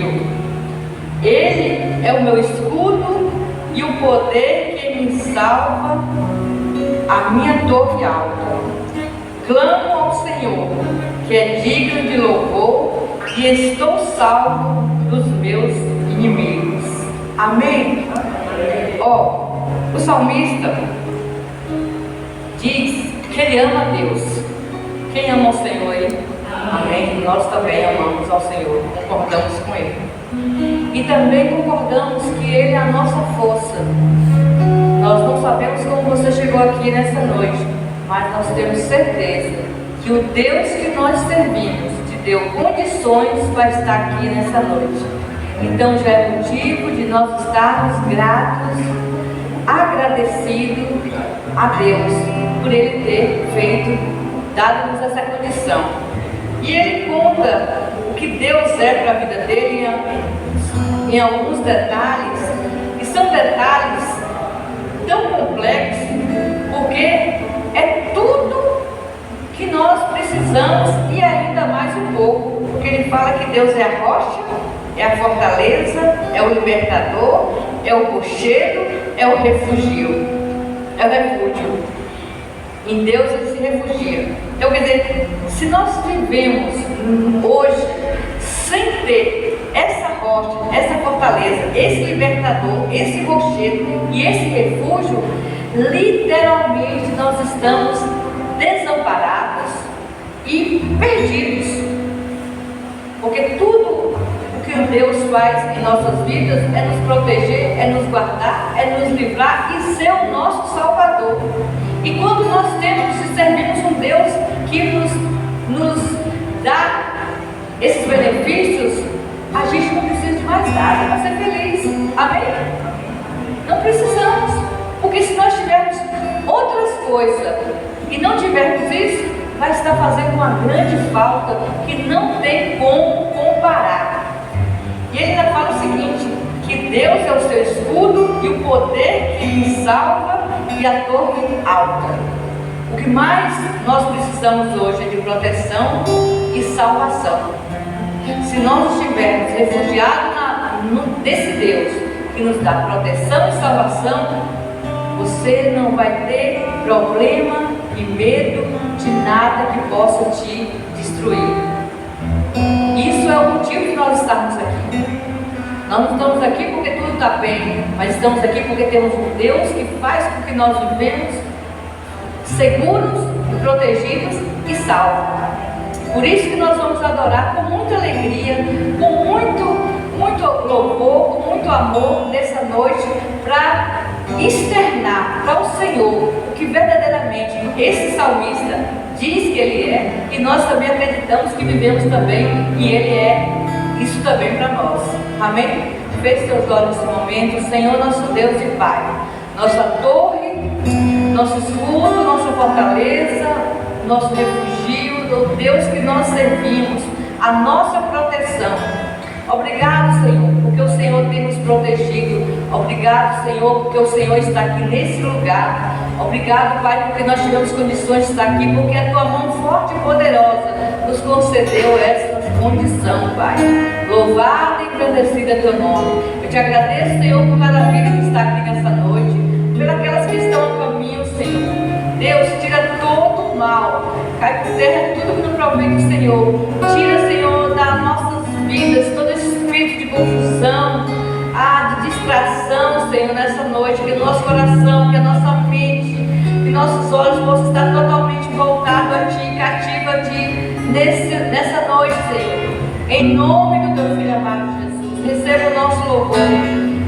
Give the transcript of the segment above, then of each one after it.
refugio. Ele é o meu escudo e o poder que me salva, a minha torre alta. Clamo ao Senhor, que é digno de louvor, e estou salvo dos meus inimigos. Amém? O salmista diz que ele ama a Deus. Quem ama o Senhor aí? Amém? Nós também amamos ao Senhor, concordamos com Ele. E também concordamos que Ele é a nossa força. Nós não sabemos como você chegou aqui nessa noite, mas nós temos certeza que o Deus que nós servimos te deu condições para estar aqui nessa noite. Então já é motivo de nós estarmos gratos, agradecidos a Deus por Ele ter dado-nos essa condição. E ele conta o que Deus é para a vida dele em alguns detalhes, e são detalhes tão complexos, porque é tudo que nós precisamos e ainda mais um pouco, porque ele fala que Deus é a rocha, é a fortaleza, é o libertador, é o rochedo, é o refúgio. É o refúgio. Em Deus ele se refugia. Então, quer dizer, se nós vivemos hoje sem ter essa rocha, essa fortaleza, esse libertador, esse rochedo e esse refúgio, literalmente nós estamos desamparados e perdidos. Porque tudo o que Deus faz em nossas vidas é nos proteger, é nos guardar, é nos livrar e ser o nosso Salvador. E quando nós temos e servimos um Deus que nos dá esses benefícios, a gente não precisa de mais nada para ser feliz. Amém? Não precisamos. Porque se nós tivermos outras coisas e não tivermos isso, vai estar fazendo uma grande falta que não tem como comparar. E ele ainda fala o seguinte, que Deus é o seu escudo e o poder que lhe salva e a torre alta. O que mais nós precisamos hoje é de proteção e salvação. Se nós estivermos refugiados nesse Deus que nos dá proteção e salvação, você não vai ter problema e medo de nada que possa te destruir. Isso é o motivo de nós estarmos aqui. Nós não estamos aqui porque tudo está bem, mas estamos aqui porque temos um Deus que faz com que nós vivemos seguros, protegidos e salvos. Por isso que nós vamos adorar com muita alegria, com muito louvor, com muito amor nessa noite, para externar para o Senhor o que verdadeiramente esse salmista diz que Ele é, e nós também acreditamos que vivemos também, e Ele é isso também para nós. Amém? Feche seus olhos nesse momento. Senhor nosso Deus e Pai, nossa torre, nosso escudo, nossa fortaleza, nosso refúgio, o Deus que nós servimos, a nossa proteção. Obrigado, Senhor, porque o Senhor tem nos protegido. Obrigado, Senhor, porque o Senhor está aqui nesse lugar. Obrigado, Pai, porque nós tivemos condições de estar aqui, porque a Tua mão forte e poderosa nos concedeu essa condição, Pai. Louvado e engrandecido é Teu nome. Eu te agradeço, Senhor, por cada vida que está aqui nessa noite, pelas que estão a caminho, Senhor. Deus, tira todo o mal, cai por terra tudo que não provém do Senhor. Tira, Senhor, das nossas vidas todo esse espírito de confusão, de distração, Senhor, nessa noite. Que o nosso coração, que a nossa mente, que nossos olhos possam estar totalmente voltados a Ti, cativo a Ti, nessa noite, Senhor. Em nome do Teu Filho amado Jesus, receba o nosso louvor,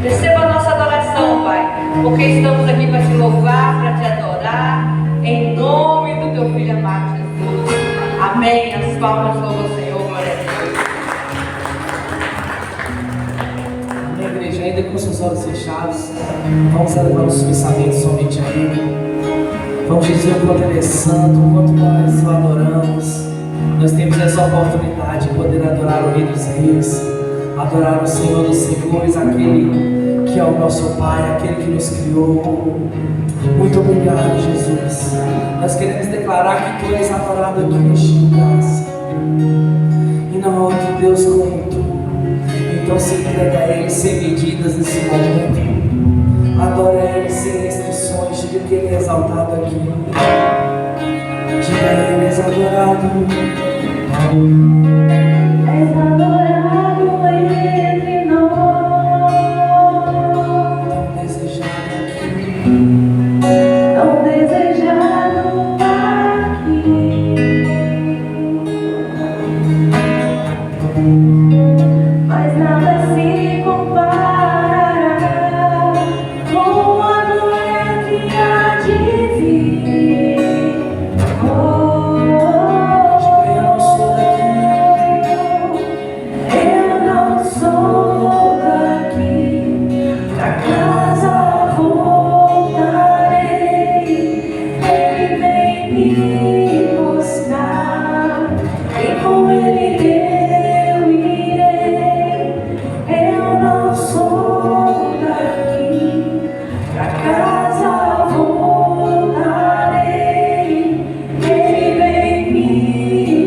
receba a nossa adoração, Pai, porque estamos aqui para Te louvar, para Te adorar, em nome do Teu Filho amado Jesus. Amém. As palmas louvam o Senhor, glória a Deus. Amém, igreja. Ainda com seus olhos fechados, vamos elevar os pensamentos somente a Ele. Vamos dizer o quanto Ele é santo, o quanto nós o adoramos. Nós temos essa oportunidade de poder adorar o Rei dos Reis, adorar o Senhor dos Senhores, aquele que é o nosso Pai, aquele que nos criou. Muito obrigado, Jesus. Nós queremos declarar que Tu és adorado aqui neste lugar, Senhor. E não há outro Deus como Tu. Então se entrega a Ele sem medidas nesse momento. Adora Ele sem restrições. Diga que Ele é exaltado aqui. Diga Ele és adorado. És adorado entre nós. Tão desejado aqui. Tão desejado aqui. Mas nada se comparará com a glória que há de vir. Oh, Eu não sou daqui. eu não sou daqui, pra casa voltarei. Ele vem me buscar e com Ele eu irei. Eu não sou daqui, pra casa voltarei. Ele vem me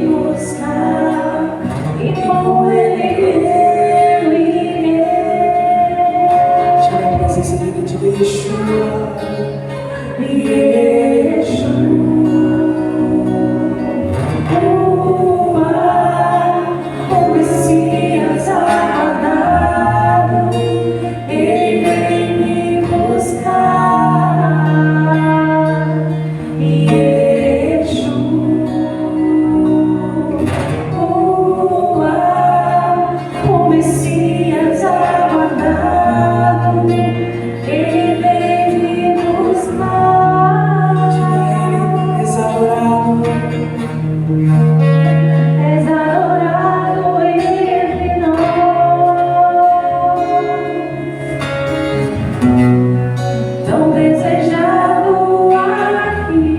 buscar e com Ele eu irei. Chega na presença dele e diga Yeshua. O Messias aguardado, Ele vem me buscar. O Messias aguardado, Ele vem me buscar. És adorado. És adorado entre nós, tão desejado aqui.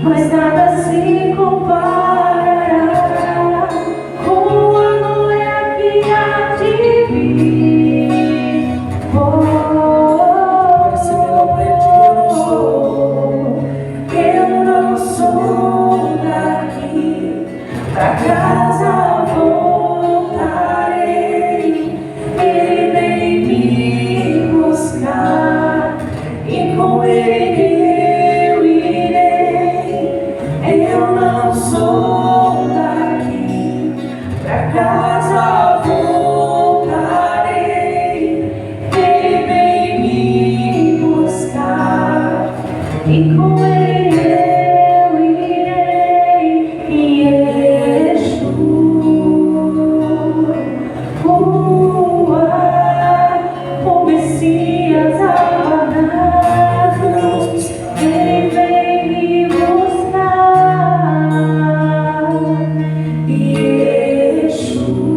Mas nada se comparará com a glória que há de vir. Pode ser melhor pra ele, diga eu não sou. Eu não sou daqui, pra casa voltarei. Ele vem me buscar e com Ele eu irei. Eu não sou daqui, pra casa voltarei. Ele vem me buscar e com Ele eu irei. Yeshua, o Messias aguardado, Ele vem me buscar. Yeshua.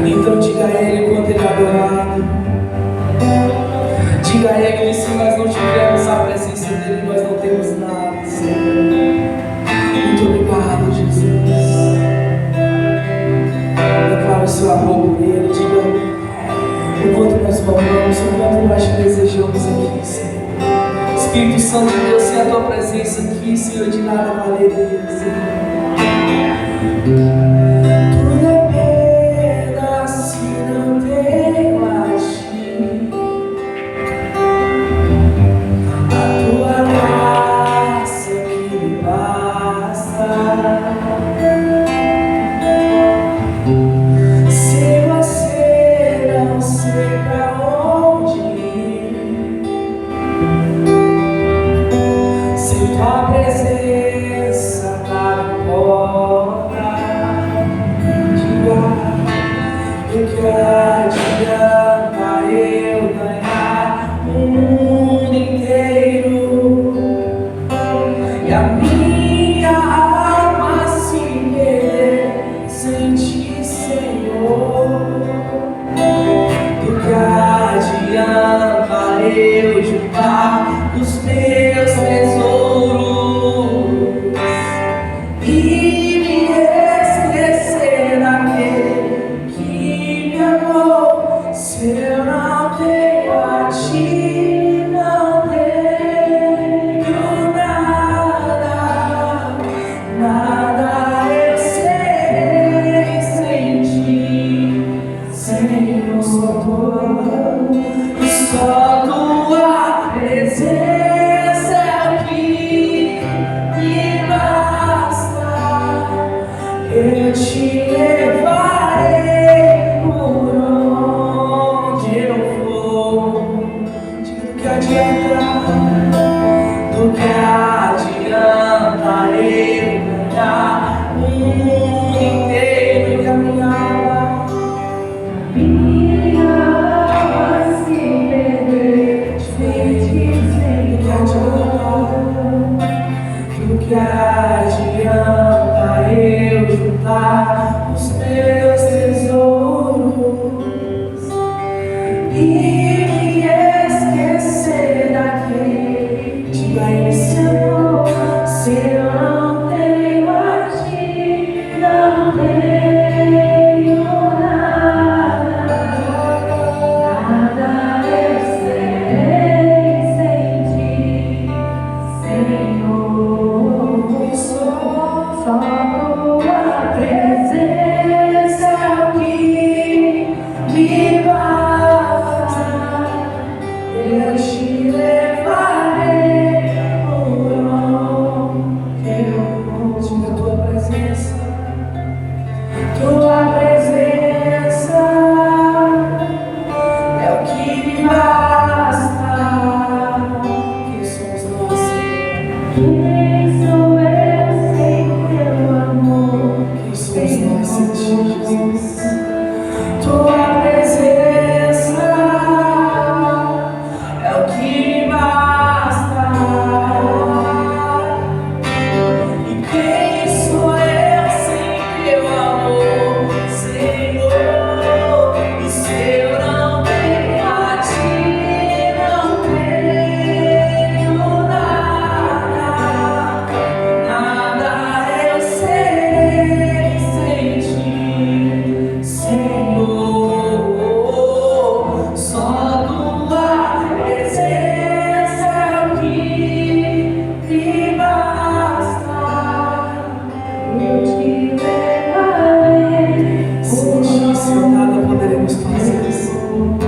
Então diga a Ele quanto Ele é adorado. Diga a Ele que se nós não tivermos a presença dEle, nós não temos nada, Senhor. Muito obrigado, Jesus. Declaro o seu amor por Ele. Diga o quanto nós o amamos, o quanto nós te desejamos aqui, Senhor. Espírito Santo de Deus, sem a tua presença aqui, Senhor, de nada valeria, Senhor. Tudo é pena se não tenho a ti. A tua graça que me basta. Se você não sei pra onde ir, se tua presença nada importa. Do que adianta eu ganhar o mundo inteiro e a minha alma se perder sem ti, Senhor? Do que adianta eu juntar os meus tesouros e me esquecer daquele que me amou? Se eu não tenho a ti, não tenho nada, nada eu serei sem ti, Senhor. Só tua presença é o que me basta. Eu te levarei por onde eu for. Diga do que adianta, do que adianta eu ganhar o mundo inteiro e a minha alma se perder sem ti, do que adianta eu juntar os meus tesouros e me esquecer daquele. Diga a Ele, Senhor, se eu não tenho a ti, não tenho nada, nada eu serei sem ti, Senhor. Só tua presença é o que me basta. Eu te levarei por onde eu vou. Diga a tua presença, tua presença é o que me basta. Quem somos nós, Senhor? Quem sou eu sem teu amor? Quem somos nós sem ti, Jesus? Tua presença é o que me basta. E quem sou eu sem teu amor, Senhor? E se eu não tenho a ti, não tenho nada, nada eu serei sem ti, Senhor. Só tua presença é o que me basta. Eu te levarei. Sem ti, Senhor, nada poderemos fazer, Senhor.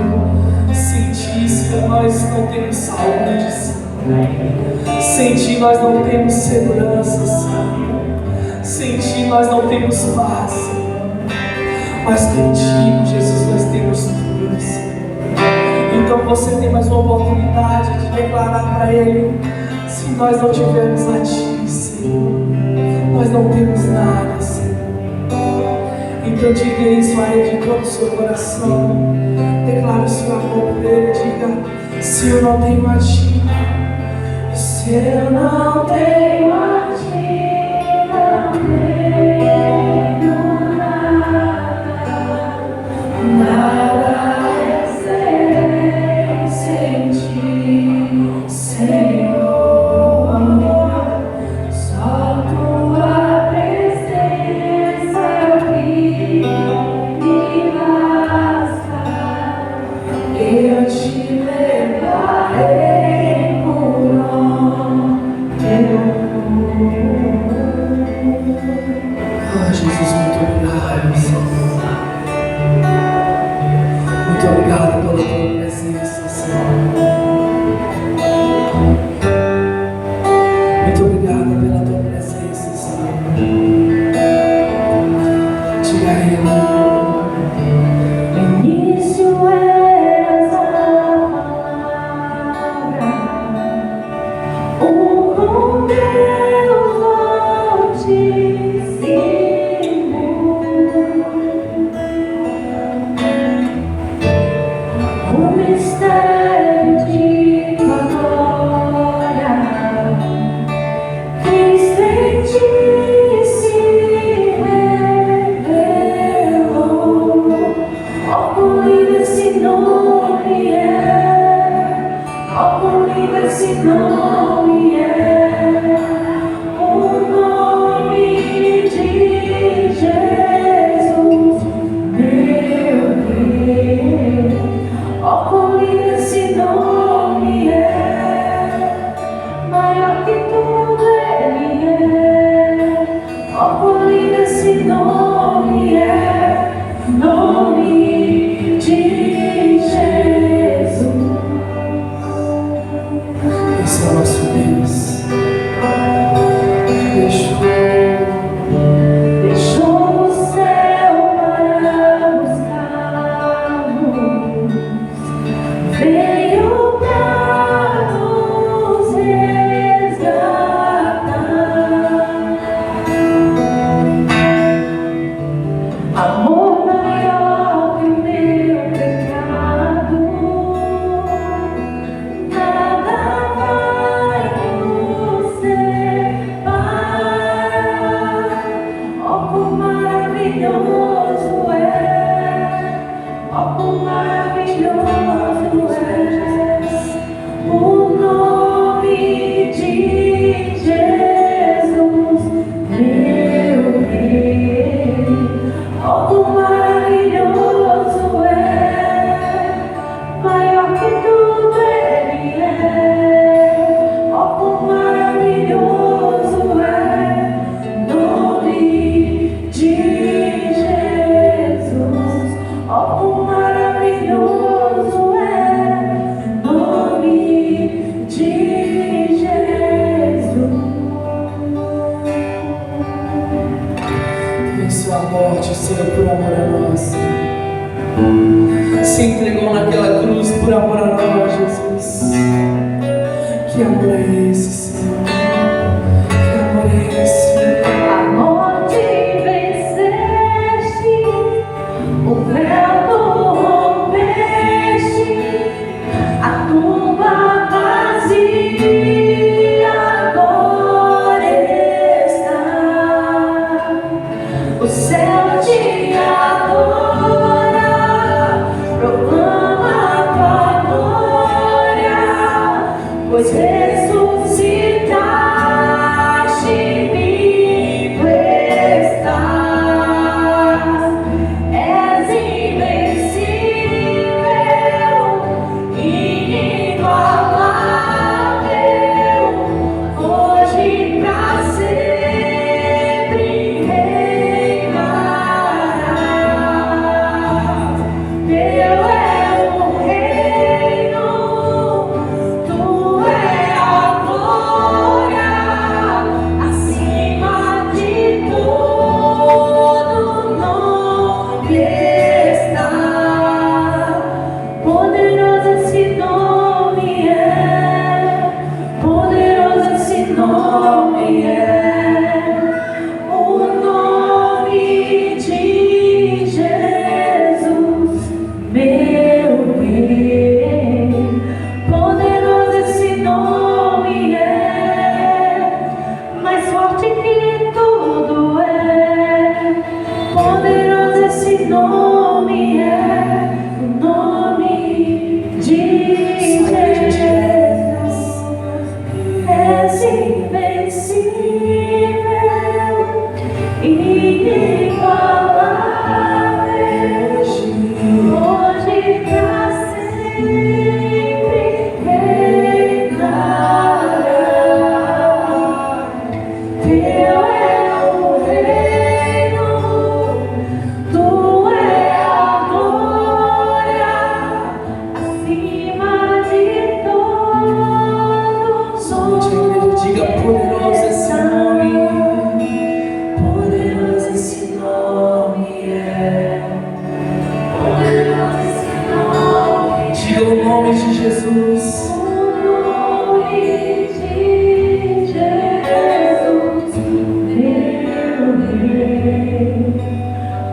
Sem ti, Senhor, nós não temos saúde, Senhor. Sem ti, nós não temos segurança, Senhor. Sem ti, nós não temos paz, Senhor. Mas contigo, Jesus, nós temos tudo, Senhor. Então você tem mais uma oportunidade de declarar para Ele: se nós não tivermos a ti, Senhor, nós não temos nada, Senhor. Então diga isso a Ele de todo o seu coração. Declare o seu amor por Ele. Diga: se eu não tenho a ti, se eu não tenho a ti, não tenho nada, morte, Senhor, por amor a nós, Senhor. Se entregou naquela cruz por amor a nós, Jesus. Que amor é esse, Senhor? Que amor é esse? A morte venceste, o véu tu rompeste, a tumba vazia agora está. O céu te adora, proclama a tua glória, pois ressuscitaste, vivo estás. És invencível, inigualável, hoje pra sempre reinarás. Teu é o reino, tu é a glória, acima de todo nome está. Poderoso esse nome é, poderoso esse nome é, o nome de Jesus, meu Rei. Poderoso esse nome é, mais forte que tudo é. Poderoso esse nome é, o nome de Jesus. És invencível, inigualável, hoje pra sempre reinarás. Teu é o reino, tu é a glória, acima de todos Somente a igreja diga: poderoso esse nome. poderoso esse nome é, poderoso esse nome, Diga o nome de Jesus. o nome de Jesus, meu Rei.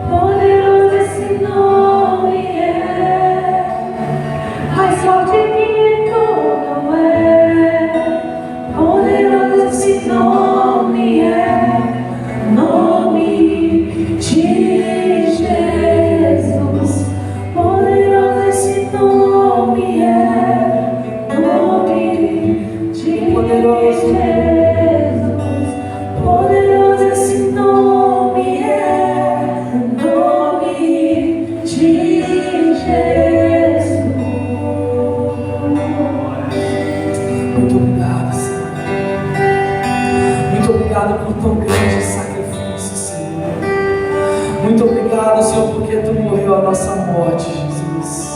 Poderoso esse nome é, mais forte que tudo é. Poderoso esse nome é, nome de Jesus. Poderoso esse nome é, nome de Jesus. Poderoso esse nome é, nome de Jesus. Muito obrigado, Senhor. Muito obrigado por tão grande sacrifício, Senhor. Muito obrigado, Senhor, porque Tu morreu a nossa morte, Jesus.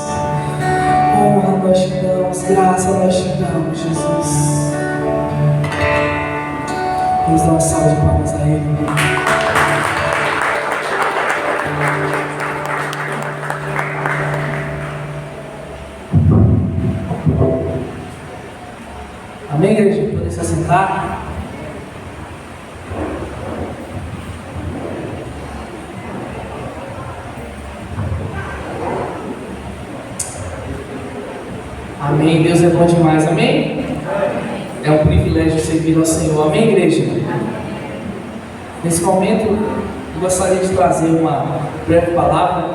Honra nós te damos, graça nós te damos, Jesus. Vamos dar uma salva de palmas a Ele. Amém, igreja? Podem se assentar. Amém. Deus é bom demais. Amém? É um privilégio servir ao Senhor. Amém, igreja? Nesse momento, eu gostaria de trazer uma breve palavra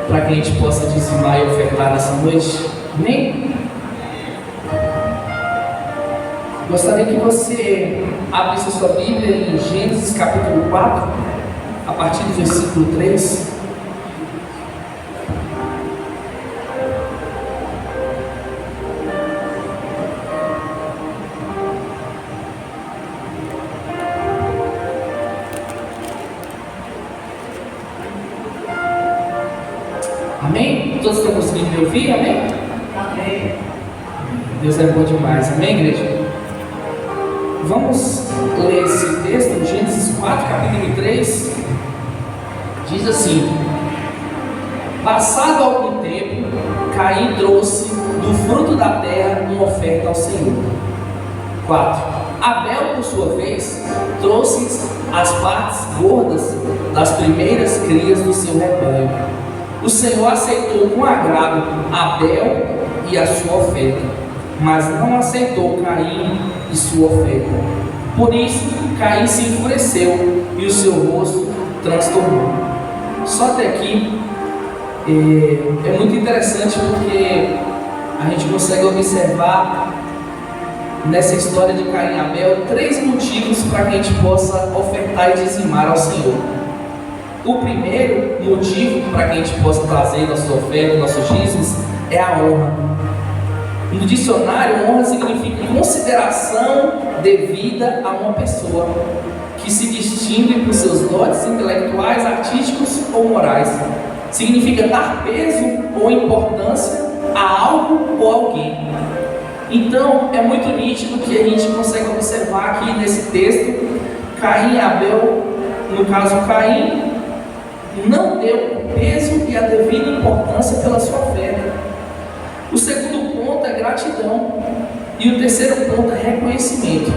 para que a gente possa dizimar e ofertar nessa noite. Amém? Gostaria que você abrisse a sua Bíblia em Gênesis capítulo 4, a partir do versículo 3. Amém? Todos estão conseguindo me ouvir? Amém? Amém. Deus é bom demais. Amém, igreja? Vamos ler esse texto, Gênesis 4, capítulo 3. Diz assim: passado algum tempo, Caim trouxe do fruto da terra uma oferta ao Senhor. 4. Abel, por sua vez, trouxe as partes gordas das primeiras crias do seu rebanho. O Senhor aceitou com agrado Abel e a sua oferta, mas não aceitou Caim e sua oferta. Por isso, Caim se enfureceu e o seu rosto transtornou. Só até aqui é muito interessante, porque a gente consegue observar nessa história de Caim e Abel 3 motivos para que a gente possa ofertar e dizimar ao Senhor. O primeiro motivo para que a gente possa trazer nossa oferta, nossos dízimos, é a honra. No dicionário, honra significa consideração devida a uma pessoa que se distingue por seus dotes intelectuais, artísticos ou morais. Significa dar peso ou importância a algo ou alguém. Então, é muito nítido que a gente consegue observar aqui nesse texto, Caim e Abel, no caso Caim, não deu peso e a devida importância pela sua oferta. O segundo ponto é gratidão. E o terceiro ponto é reconhecimento.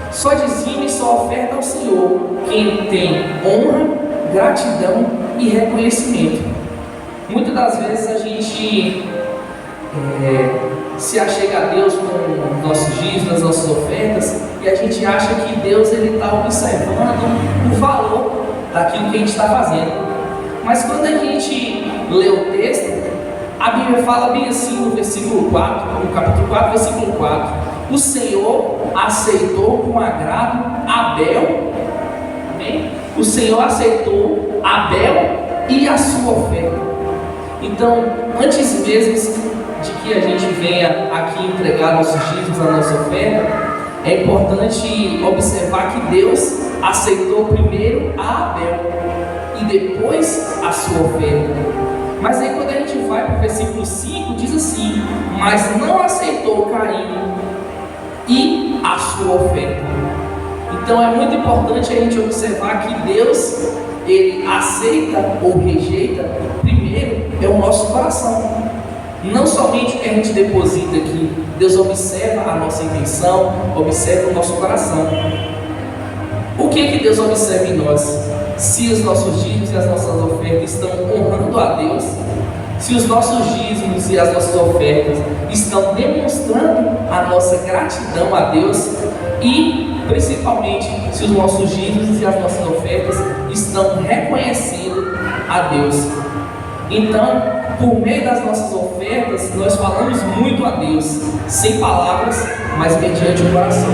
Só dizime e só oferta ao Senhor quem tem honra, gratidão e reconhecimento. Muitas das vezes a gente se achega a Deus com nossos dízimos, as nossas ofertas, e a gente acha que Deus está observando o valor daquilo que a gente está fazendo. Mas quando a gente lê o texto, a Bíblia fala bem assim no versículo 4, no capítulo 4, versículo 4: o Senhor aceitou com agrado Abel, amém? O Senhor aceitou Abel e a sua oferta. Então, antes mesmo de que a gente venha aqui entregar nossos dízimos, a nossa oferta, é importante observar que Deus aceitou primeiro a Abel e depois a sua oferta. Mas aí quando a gente vai para o versículo 5, diz assim: mas não aceitou Caim e a sua oferta. Então é muito importante a gente observar que Deus, Ele aceita ou rejeita, primeiro é o nosso coração. Não somente o que a gente deposita aqui, Deus observa a nossa intenção, observa o nosso coração. O que Deus observa em nós? Se os nossos dízimos e as nossas ofertas estão honrando a Deus, se os nossos dízimos e as nossas ofertas estão demonstrando a nossa gratidão a Deus, e principalmente se os nossos dízimos e as nossas ofertas estão reconhecendo a Deus. Então, por meio das nossas ofertas, nós falamos muito a Deus, sem palavras, mas mediante o coração.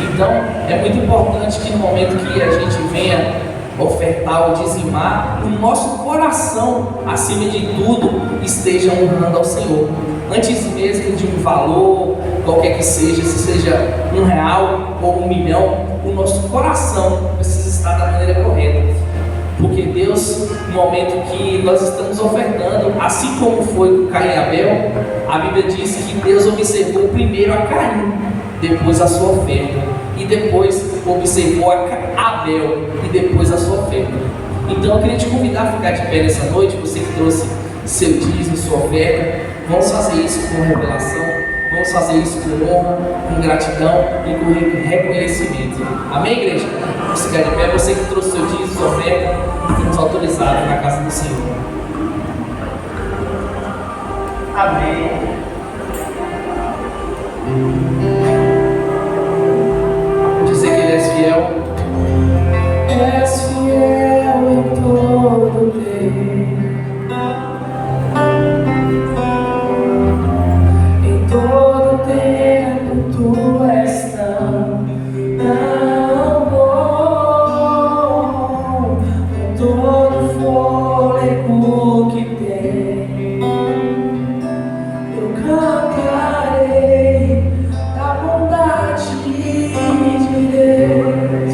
Então, é muito importante que no momento que a gente venha ofertar ou dizimar, o nosso coração, acima de tudo, esteja honrando ao Senhor. Antes mesmo de um valor, qualquer que seja, se seja R$1 ou 1 milhão, o nosso coração precisa estar da maneira correta. Porque Deus, no momento que nós estamos ofertando, assim como foi com Caim e Abel, a Bíblia diz que Deus observou primeiro a Caim, depois a sua oferta, e depois observou a Abel e depois a sua oferta. Então eu queria te convidar a ficar de pé nessa noite, você que trouxe seu dízimo, sua oferta. Vamos fazer isso com revelação, vamos fazer isso com honra, com gratidão e com reconhecimento. Amém, igreja? Vamos ficar de pé, você que trouxe seu dízimo, sua oferta, estamos autorizados na casa do Senhor. Amém. Dizer que Ele é fiel. És fiel em todo tempo, em todo tempo tu és tão bom, com todo fôlego que tem, eu cantarei da bondade de Deus.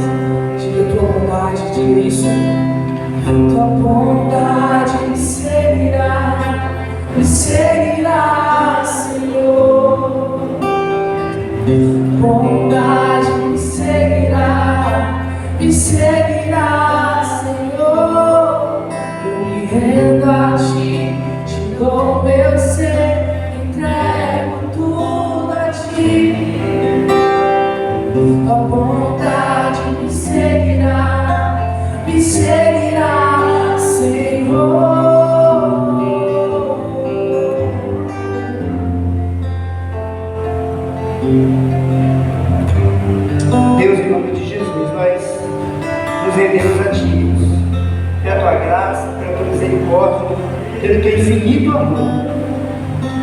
pelo teu infinito amor.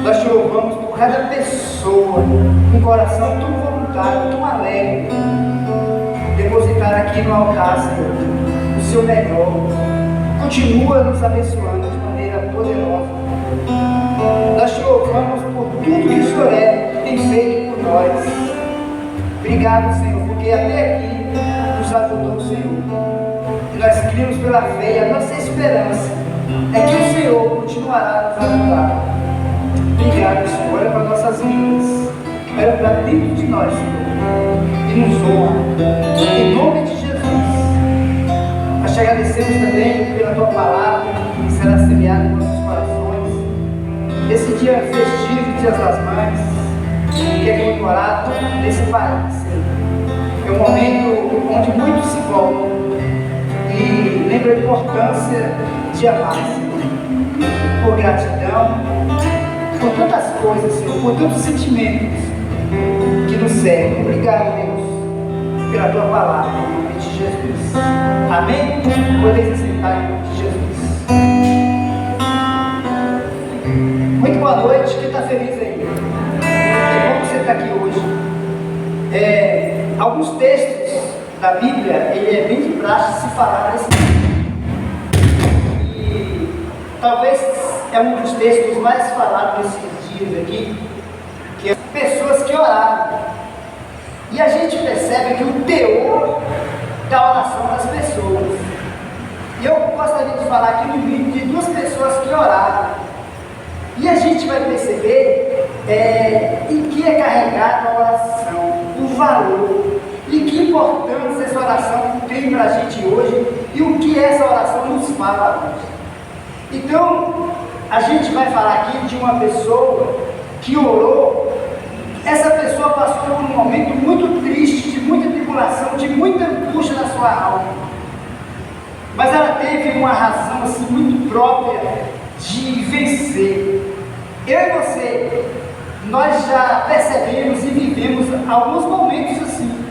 Nós te louvamos por cada pessoa, com um coração tão voluntário, tão alegre, depositar aqui no altar, Senhor, o seu melhor. Continua nos abençoando de maneira poderosa. Nós te louvamos por tudo que o Senhor tem feito por nós. Obrigado, Senhor, porque até aqui nos ajudou o Senhor. E nós cremos pela fé, e a nossa esperança é que o Senhor continuará nos ajudar. Obrigado, Senhor. Olha para nossas vidas. Olha para dentro de nós, Senhor. E nos honra. Em nome de Jesus. Nós te agradecemos também pela tua palavra que será semeada em nossos corações. Esse dia festivo, Dia das Mães, que é comemorado nesse país, Senhor. É um momento onde muitos se voltam e lembram a importância de amar, Senhor. Por gratidão, por tantas coisas, Senhor, por tantos sentimentos que nos servem. Obrigado, Deus, pela tua palavra, em nome de Jesus. Amém? Podeis aceitar em nome de Jesus. Muito boa noite, quem está feliz aí? É bom que você está aqui hoje. Alguns textos da Bíblia, ele é bem de praxe se falar nesse texto. E talvez é um dos textos mais falados nesses dias aqui, que é pessoas que oraram. E a gente percebe que o teor da oração das pessoas. E eu gostaria de falar aqui no vídeo de duas pessoas que oraram. E a gente vai perceber em que é carregada a oração, o valor, e que importância essa oração tem para a gente hoje e o que essa oração nos fala hoje. Então, a gente vai falar aqui de uma pessoa que orou. Essa pessoa passou por um momento muito triste, de muita tribulação, de muita angústia na sua alma. Mas ela teve uma razão assim, muito própria de vencer. Eu e você, nós já percebemos e vivemos alguns momentos assim.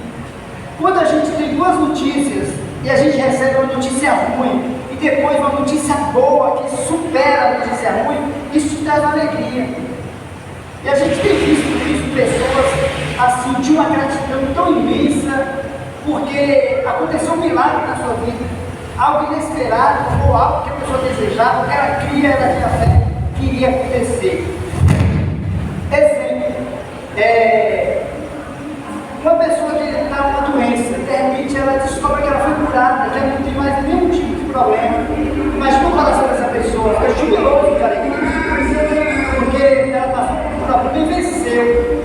Quando a gente tem duas notícias e a gente recebe uma notícia ruim e depois uma notícia boa que supera a notícia ruim, isso traz alegria. E a gente tem visto pessoas assim de uma gratidão tão imensa porque aconteceu um milagre na sua vida, algo inesperado ou algo que a pessoa desejava, que ela cria, ela tinha fé, queria acontecer. Exemplo, uma pessoa que está com uma doença, de repente ela descobre que ela foi curada, que ela não tem mais nenhum tipo de problema, mas no coração dessa pessoa fica jubiloso de alegria, porque ela passou por um problema e venceu.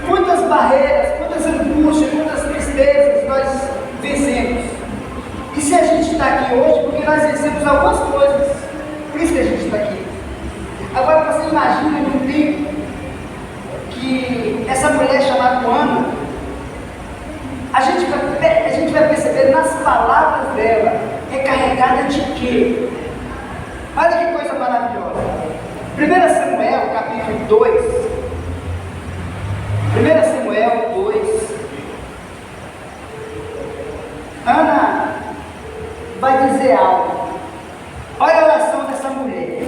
Quantas barreiras, quantas angústias, quantas tristezas nós vencemos. E se a gente está aqui hoje, porque nós vencemos algumas coisas, por isso que a gente está aqui. Agora você imagina num tempo que essa mulher chamada Ana, a gente vai perceber nas palavras dela, carregada de quê? Olha que coisa maravilhosa. 1 Samuel, capítulo 2. 1 Samuel 2. Ana vai dizer algo. Olha a oração dessa mulher.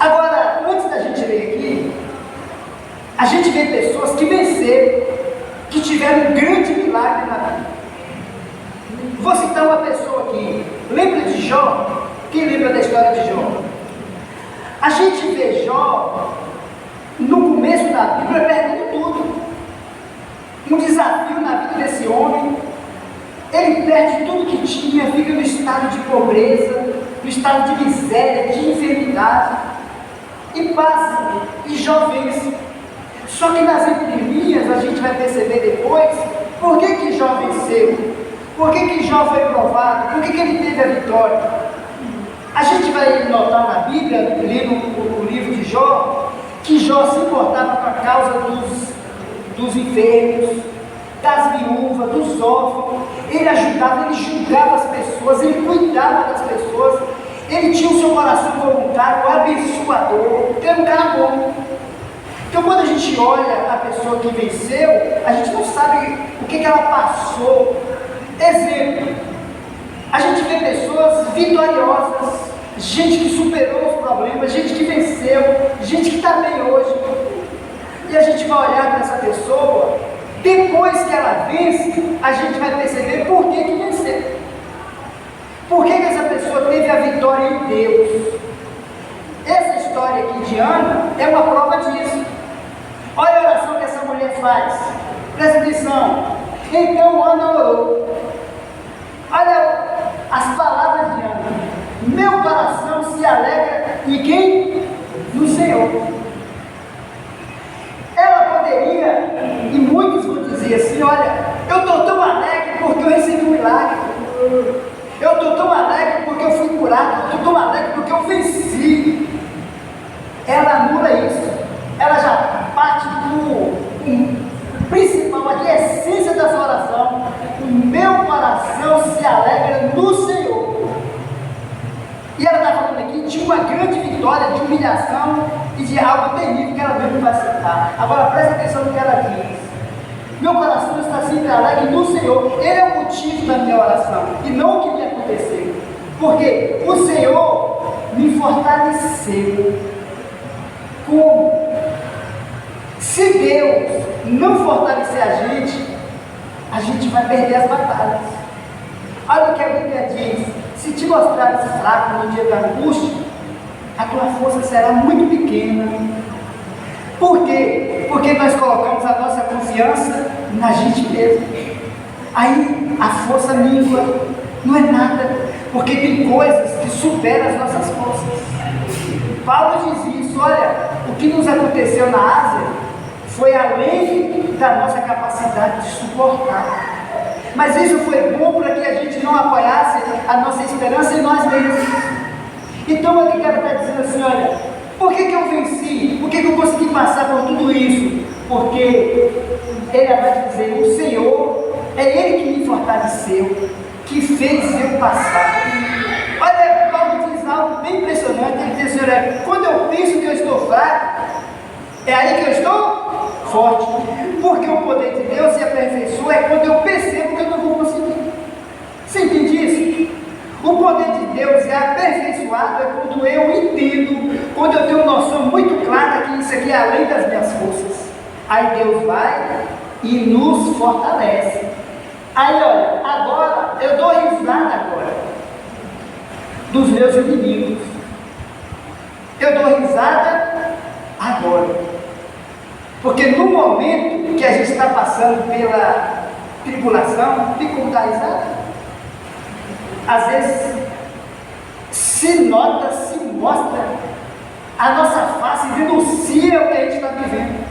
Agora, antes da gente ler aqui, a gente vê pessoas que venceram, que tiveram um grande milagre na vida. Vou citar uma pessoa aqui. Lembra de Jó? Quem lembra da história de Jó? A gente vê Jó, no começo da Bíblia, perdendo tudo. Um desafio na vida desse homem. Ele perde tudo que tinha, fica no estado de pobreza, no estado de miséria, de enfermidade. E passa, e Jó vence. Só que nas entrelinhas a gente vai perceber depois por que Jó venceu, por que Jó foi provado, por que ele teve a vitória. A gente vai notar na Bíblia, lendo o livro de Jó, que Jó se importava com a causa dos enfermos, das viúvas, dos órfãos. Ele ajudava, ele julgava as pessoas, ele cuidava das pessoas, ele tinha o seu coração voluntário, abençoador, era um cara bom. Então, quando a gente olha a pessoa que venceu, a gente não sabe o que ela passou. Exemplo, a gente vê pessoas vitoriosas, gente que superou os problemas, gente que venceu, gente que está bem hoje. E a gente vai olhar para essa pessoa, depois que ela vence, a gente vai perceber por que venceu. Por que essa pessoa teve a vitória em Deus? Essa história aqui de Ana é uma prova disso. Olha a oração que essa mulher faz. Presta atenção. Então Ana orou. Olha as palavras de Ana. Meu coração se alegra em quem? No Senhor. Ela poderia, e muitos vão dizer assim, olha, eu estou tão alegre porque eu recebi um milagre. Eu estou tão alegre porque eu fui curado. Eu estou tão alegre porque eu venci. Ela anula isso. Ela já parte do principal, a essência da sua oração. O meu coração se alegra no Senhor. E ela está falando aqui de uma grande vitória, de humilhação e de algo terrível que ela mesmo vai citar. Agora presta atenção no que ela diz. Meu coração está sempre alegre no Senhor. Ele é o motivo da minha oração e não o que me aconteceu. Porque o Senhor me fortaleceu. Como? Se Deus não fortalecer a gente vai perder as batalhas. Olha o que a Bíblia diz: se te mostrares fraco no dia da angústia, a tua força será muito pequena. Por quê? Porque nós colocamos a nossa confiança na gente mesmo. Aí a força mingua, não é nada, porque tem coisas que superam as nossas forças. Paulo diz isso, olha, o que nos aconteceu na Ásia foi além da nossa capacidade de suportar. Mas isso foi bom para que a gente não apoiasse a nossa esperança em nós mesmos. Então o que ela está dizendo assim, olha, por que eu venci? Por que eu consegui passar por tudo isso? Porque ele vai dizer, o Senhor, é Ele que me fortaleceu, que fez eu passar. Olha, Paulo diz algo bem impressionante, ele diz assim, olha, quando eu penso que eu estou fraco, é aí que eu estou forte, porque o poder de Deus se aperfeiçoa é quando eu percebo que eu não vou conseguir. Você entende isso? O poder de Deus é aperfeiçoado é quando eu entendo, quando eu tenho noção muito clara que isso aqui é além das minhas forças. Aí Deus vai e nos fortalece. Aí olha, agora eu dou risada agora dos meus inimigos. Eu dou risada agora. Porque no momento que a gente está passando pela tribulação, tem como dar risada? Às vezes se nota, se mostra, a nossa face denuncia o que a gente está vivendo.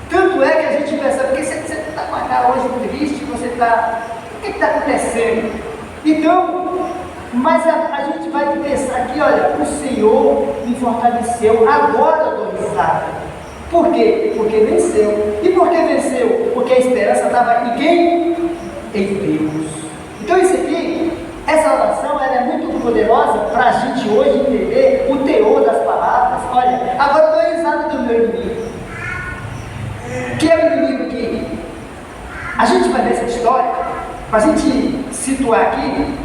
Tanto é que a gente percebe, porque você está com a cara hoje triste, você está, o que está acontecendo? Então, mas a gente vai pensar aqui, olha, o Senhor me fortaleceu, agora eu dou risada. Por quê? Porque venceu. E por que venceu? Porque a esperança estava em quem? Em Deus. Então isso aqui, essa oração, ela é muito poderosa para a gente hoje entender o teor das palavras. Olha, agora eu dou risada do meu inimigo. Que é o inimigo que a gente vai ver essa história, para a gente situar aqui.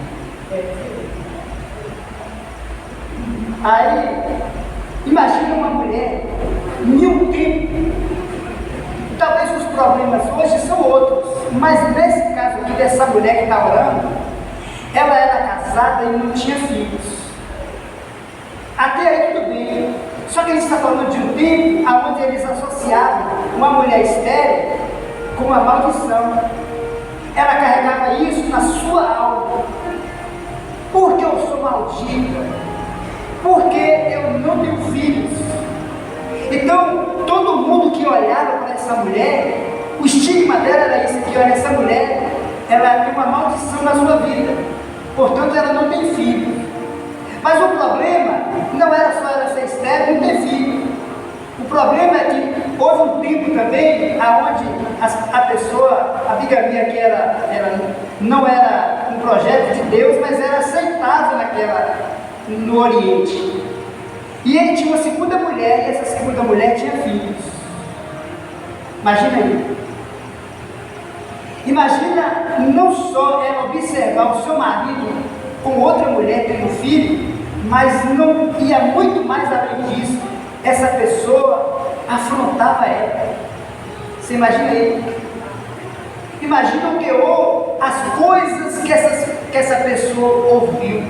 Aí, imagina uma mulher, em um tempo, talvez os problemas hoje são outros, mas nesse caso aqui dessa mulher que está orando, ela era casada e não tinha filhos. Até aí tudo bem. Só que a gente está falando de um tempo onde eles associavam uma mulher estéril com uma maldição. Ela carregava isso na sua alma. Porque eu sou maldita. Porque eu não tenho filhos. Então, todo mundo que olhava para essa mulher, o estigma dela era isso aqui, olha, essa mulher, ela tem uma maldição na sua vida. Portanto, ela não tem filho. Mas o problema não era só ela ser estéril e não ter filho. O problema é que houve um tempo também onde a pessoa, a bigamia que não era um projeto de Deus, mas era aceitável no Oriente. E ele tinha uma segunda mulher, e essa segunda mulher tinha filhos. Imagina aí. Imagina não só ela observar o seu marido com outra mulher tendo filho, mas não ia muito mais além disso. Essa pessoa afrontava ela. Você imagina aí? Imagina o teor, as coisas que essa pessoa ouviu.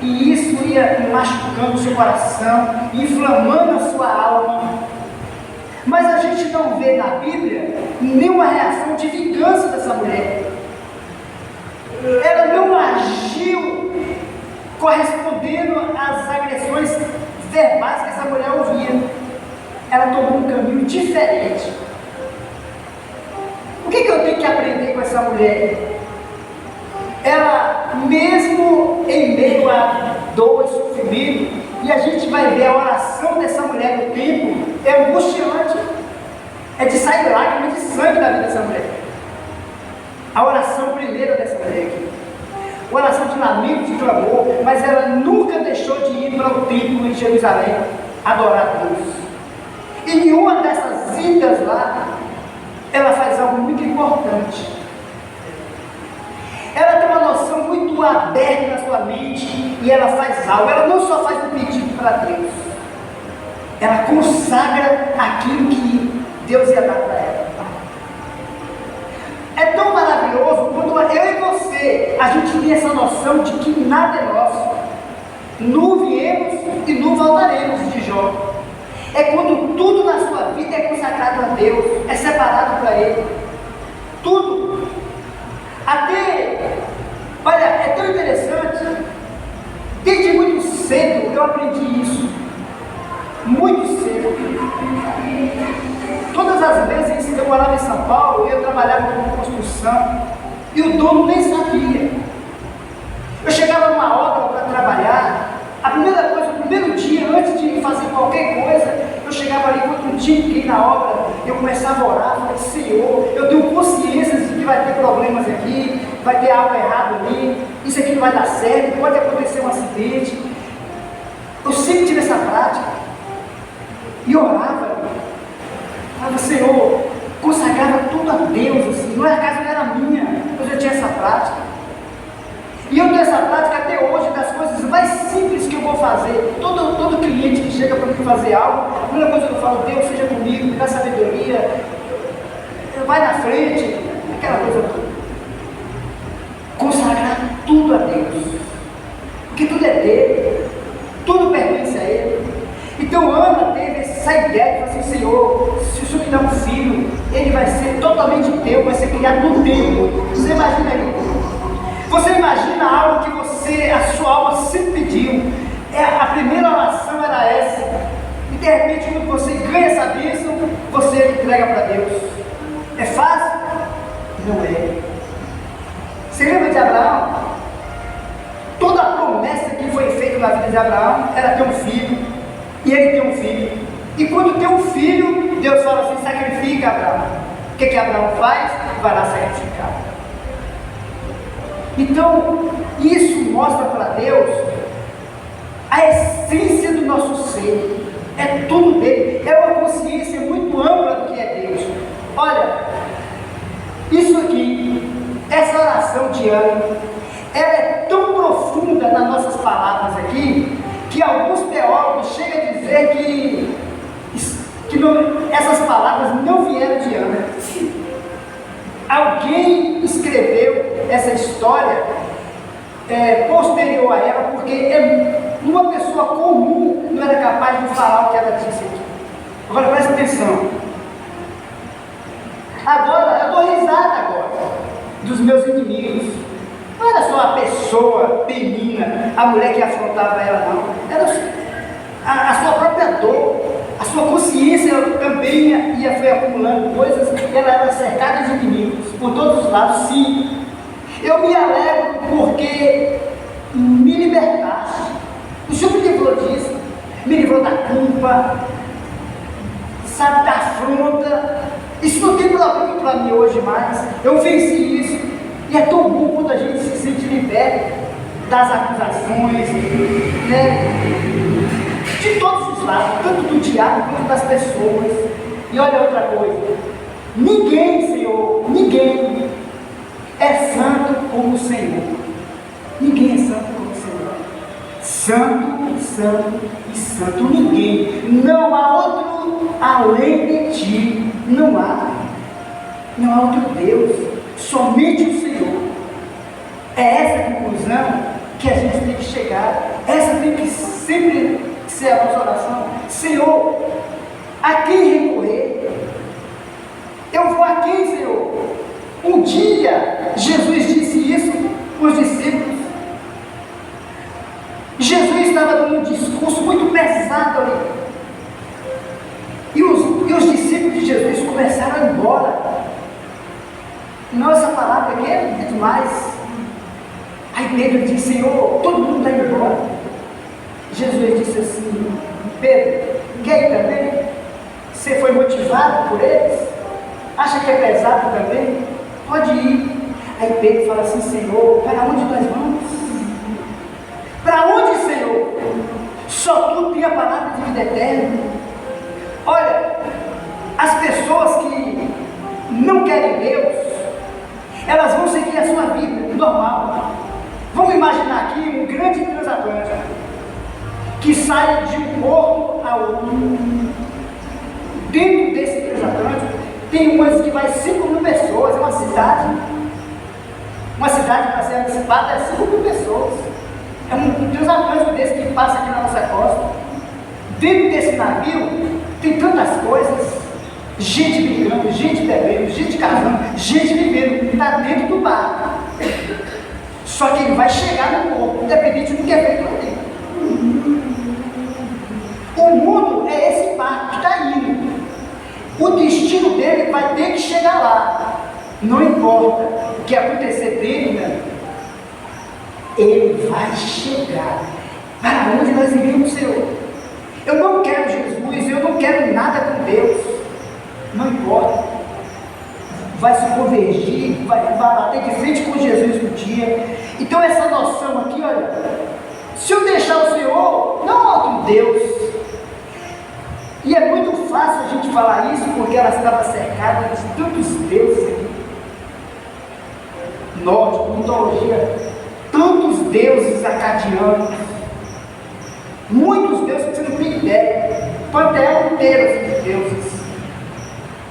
E isso ia machucando o seu coração, inflamando a sua alma. Mas a gente não vê na Bíblia nenhuma reação de vingança dessa mulher. Ela não agiu correspondendo às agressões verbais que essa mulher ouvia. Ela tomou um caminho diferente. O que eu tenho que aprender com essa mulher? Ela, mesmo em meio a dor e sofrimento, e a gente vai ver a oração dessa mulher no templo, é angustiante, é de sair lágrimas de sangue da vida dessa mulher. A oração primeira dessa mulher aqui, a oração de lamento, de clamor, mas ela nunca deixou de ir para o templo em Jerusalém adorar a Deus. E em uma dessas idas lá, ela faz algo muito importante. Ela tem uma noção muito aberta na sua mente e ela faz algo. Ela não só faz um pedido para Deus, ela consagra aquilo que Deus ia dar para ela. É tão maravilhoso quando eu e você, a gente tem essa noção de que nada é nosso. Nu viemos e nu voltaremos, de Jó. É quando tudo na sua vida é consagrado a Deus, é separado para Ele. Tudo. Até, olha, é tão interessante, desde muito cedo eu aprendi isso. Muito cedo. Todas as vezes que eu morava em São Paulo, eu trabalhava com construção e o dono nem sabia. Eu chegava numa obra para trabalhar, a primeira coisa, o primeiro dia, antes de fazer qualquer coisa, eu chegava ali, quando não tinha ninguém na obra, eu começava a orar, falei, Senhor, eu tenho consciência de que vai ter problemas aqui, vai ter algo errado ali, isso aqui não vai dar certo, pode acontecer um acidente. Eu sempre tive essa prática. E orava, falava, Senhor, consagrava tudo a Deus, assim, a casa não era minha, eu já tinha essa prática. E eu tenho essa prática até hoje, das coisas mais simples que eu vou fazer. Todo cliente que chega para mim fazer algo, a primeira coisa que eu falo, Deus seja comigo, me dá sabedoria, vai na frente, aquela coisa toda. Consagrar tudo a Deus, porque tudo é dele, tudo pertence a Ele. Então Ana teve essa ideia de falar assim, Senhor, se o Senhor me dá um filho, ele vai ser totalmente teu, vai ser criado no teu. Você imagina aí? Você imagina algo que você, a sua alma sempre pediu. A primeira oração era essa. E de repente, quando você ganha essa bênção, você entrega para Deus. É fácil? Não é. Você lembra de Abraão? Toda a promessa que foi feita na vida de Abraão era ter um filho. E ele tem um filho. E quando tem um filho, Deus fala assim, sacrifica Abraão. O que Abraão faz? Vai lá sacrificar. Então, isso mostra para Deus a essência do nosso ser. É tudo dele. É uma consciência muito ampla do que é Deus. Olha, isso aqui, essa oração de Ana, ela é tão profunda nas nossas palavras aqui, que alguns teólogos chegam a dizer que essas palavras não vieram de Ana. Alguém escreveu essa história posterior a ela, porque uma pessoa comum não era capaz de falar o que ela disse aqui. Agora presta atenção. Agora, eu dou risada agora dos meus inimigos. Não era só a pessoa benigna, a mulher que afrontava ela, não. Era a sua própria dor, a sua consciência também foi acumulando coisas, ela era cercada de inimigos por todos os lados. Sim, eu me alegro porque me libertaste. O Senhor me livrou disso, me livrou da culpa, sabe, da afronta. Isso não tem problema para mim hoje mais. Eu venci isso. E é tão bom quando a gente se sente liberto das acusações, né? De todos os lados, tanto do diabo quanto das pessoas. E olha outra coisa, ninguém, Senhor, ninguém é santo como o Senhor. Ninguém é santo como o Senhor. Santo santo e santo. Ninguém, não há outro além de ti, não há outro Deus, somente o Senhor. É essa conclusão que a gente tem que chegar, essa tem que sempre ser a nossa oração. Senhor, a quem recorrer? Eu vou a quem, Senhor? Um dia Jesus disse isso para os discípulos. Jesus estava dando um discurso muito pesado ali. E os discípulos de Jesus começaram a ir embora. Nossa palavra aqui é demais. Aí Pedro disse: Senhor, todo mundo está indo embora. Jesus disse assim: Pedro, quer ir também? Você foi motivado por eles? Acha que é pesado também? Pode ir. Aí Pedro fala assim: Senhor, para onde nós vamos? Para onde, Senhor? Só tu tem a palavra de vida eterna. Olha, as pessoas que não querem Deus, elas vão seguir a sua vida normal. Vamos imaginar aqui um grande transatlântico que sai de um porto a outro. Dentro desse transatlântico tem umas que vai 5.000 pessoas, é uma cidade. Uma cidade para ser antecipada é 5.000 pessoas. É um transatlântico desse que passa aqui na nossa costa. Dentro desse navio tem tantas coisas. Gente brigando, gente bebendo, gente casando, gente vivendo. Está dentro do barco. Só que ele vai chegar no porto, independente do que é feito lá dentro. O mundo é esse barco que está indo. O destino dele vai ter que chegar lá. Não importa o que acontecer dele, né? Ele vai chegar. Para onde nós iremos, Senhor? Eu não quero Jesus, eu não quero nada com Deus. Não importa. Vai se convergir, vai bater de frente com Jesus um dia. Então essa noção aqui, olha, se eu deixar o Senhor, não há outro Deus. E é muito fácil a gente falar isso, porque ela estava cercada de tantos deuses aqui. Nórdico, mitologia, tantos deuses acadianos, muitos deuses que você não tem ideia, panteão inteiro de deuses.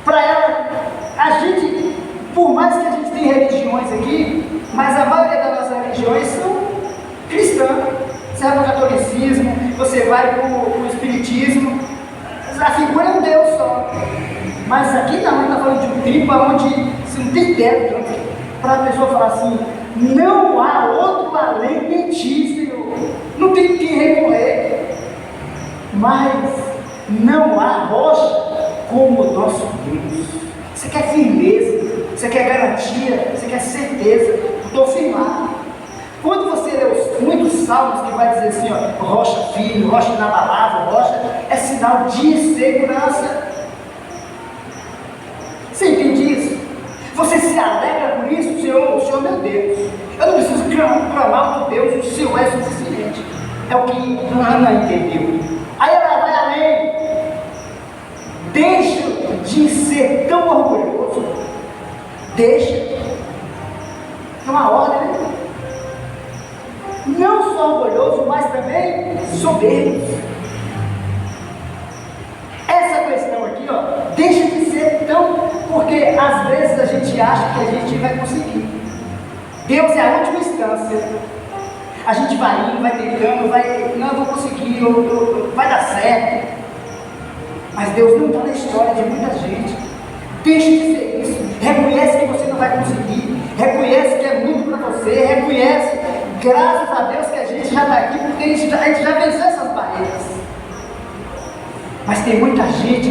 Para ela, a gente, por mais que a gente tenha religiões aqui, mas a maioria das nossas religiões são cristãs. Você vai para o catolicismo, você vai para o espiritismo, a figura é um Deus só. Mas aqui não, a gente está falando de um tribo onde você não tem ideia, para a pessoa falar assim: não há outro além de ti, Senhor. Não tem quem recorrer. Mas não há rocha como o nosso Deus. Você quer firmeza, você quer garantia, você quer certeza. Estou firmado. Quando você lê muitos salmos que vai dizer assim, ó, rocha firme, rocha inabalável, rocha, é sinal de segurança. Você entende isso? Você se alegra por isso? O Senhor meu Deus. Eu não preciso clamar do Deus, o Senhor é suficiente. É o que Ana entendeu. Aí ela vai além. Deixa de ser tão orgulhoso. Deixa. É uma ordem, né? Não só orgulhoso, mas também soberbo. Essa questão aqui, ó, deixa de ser tão, porque às vezes a gente acha que a gente vai conseguir. Deus é a última instância. A gente vai indo, vai tentando, não, eu vou conseguir, vai dar certo. Mas Deus não está na história de muita gente. Deixa de ser isso. Reconhece que você não vai conseguir. Reconhece que é muito para você. Reconhece, graças a Deus, que a gente já está aqui, porque a gente já venceu essas barreiras. Mas tem muita gente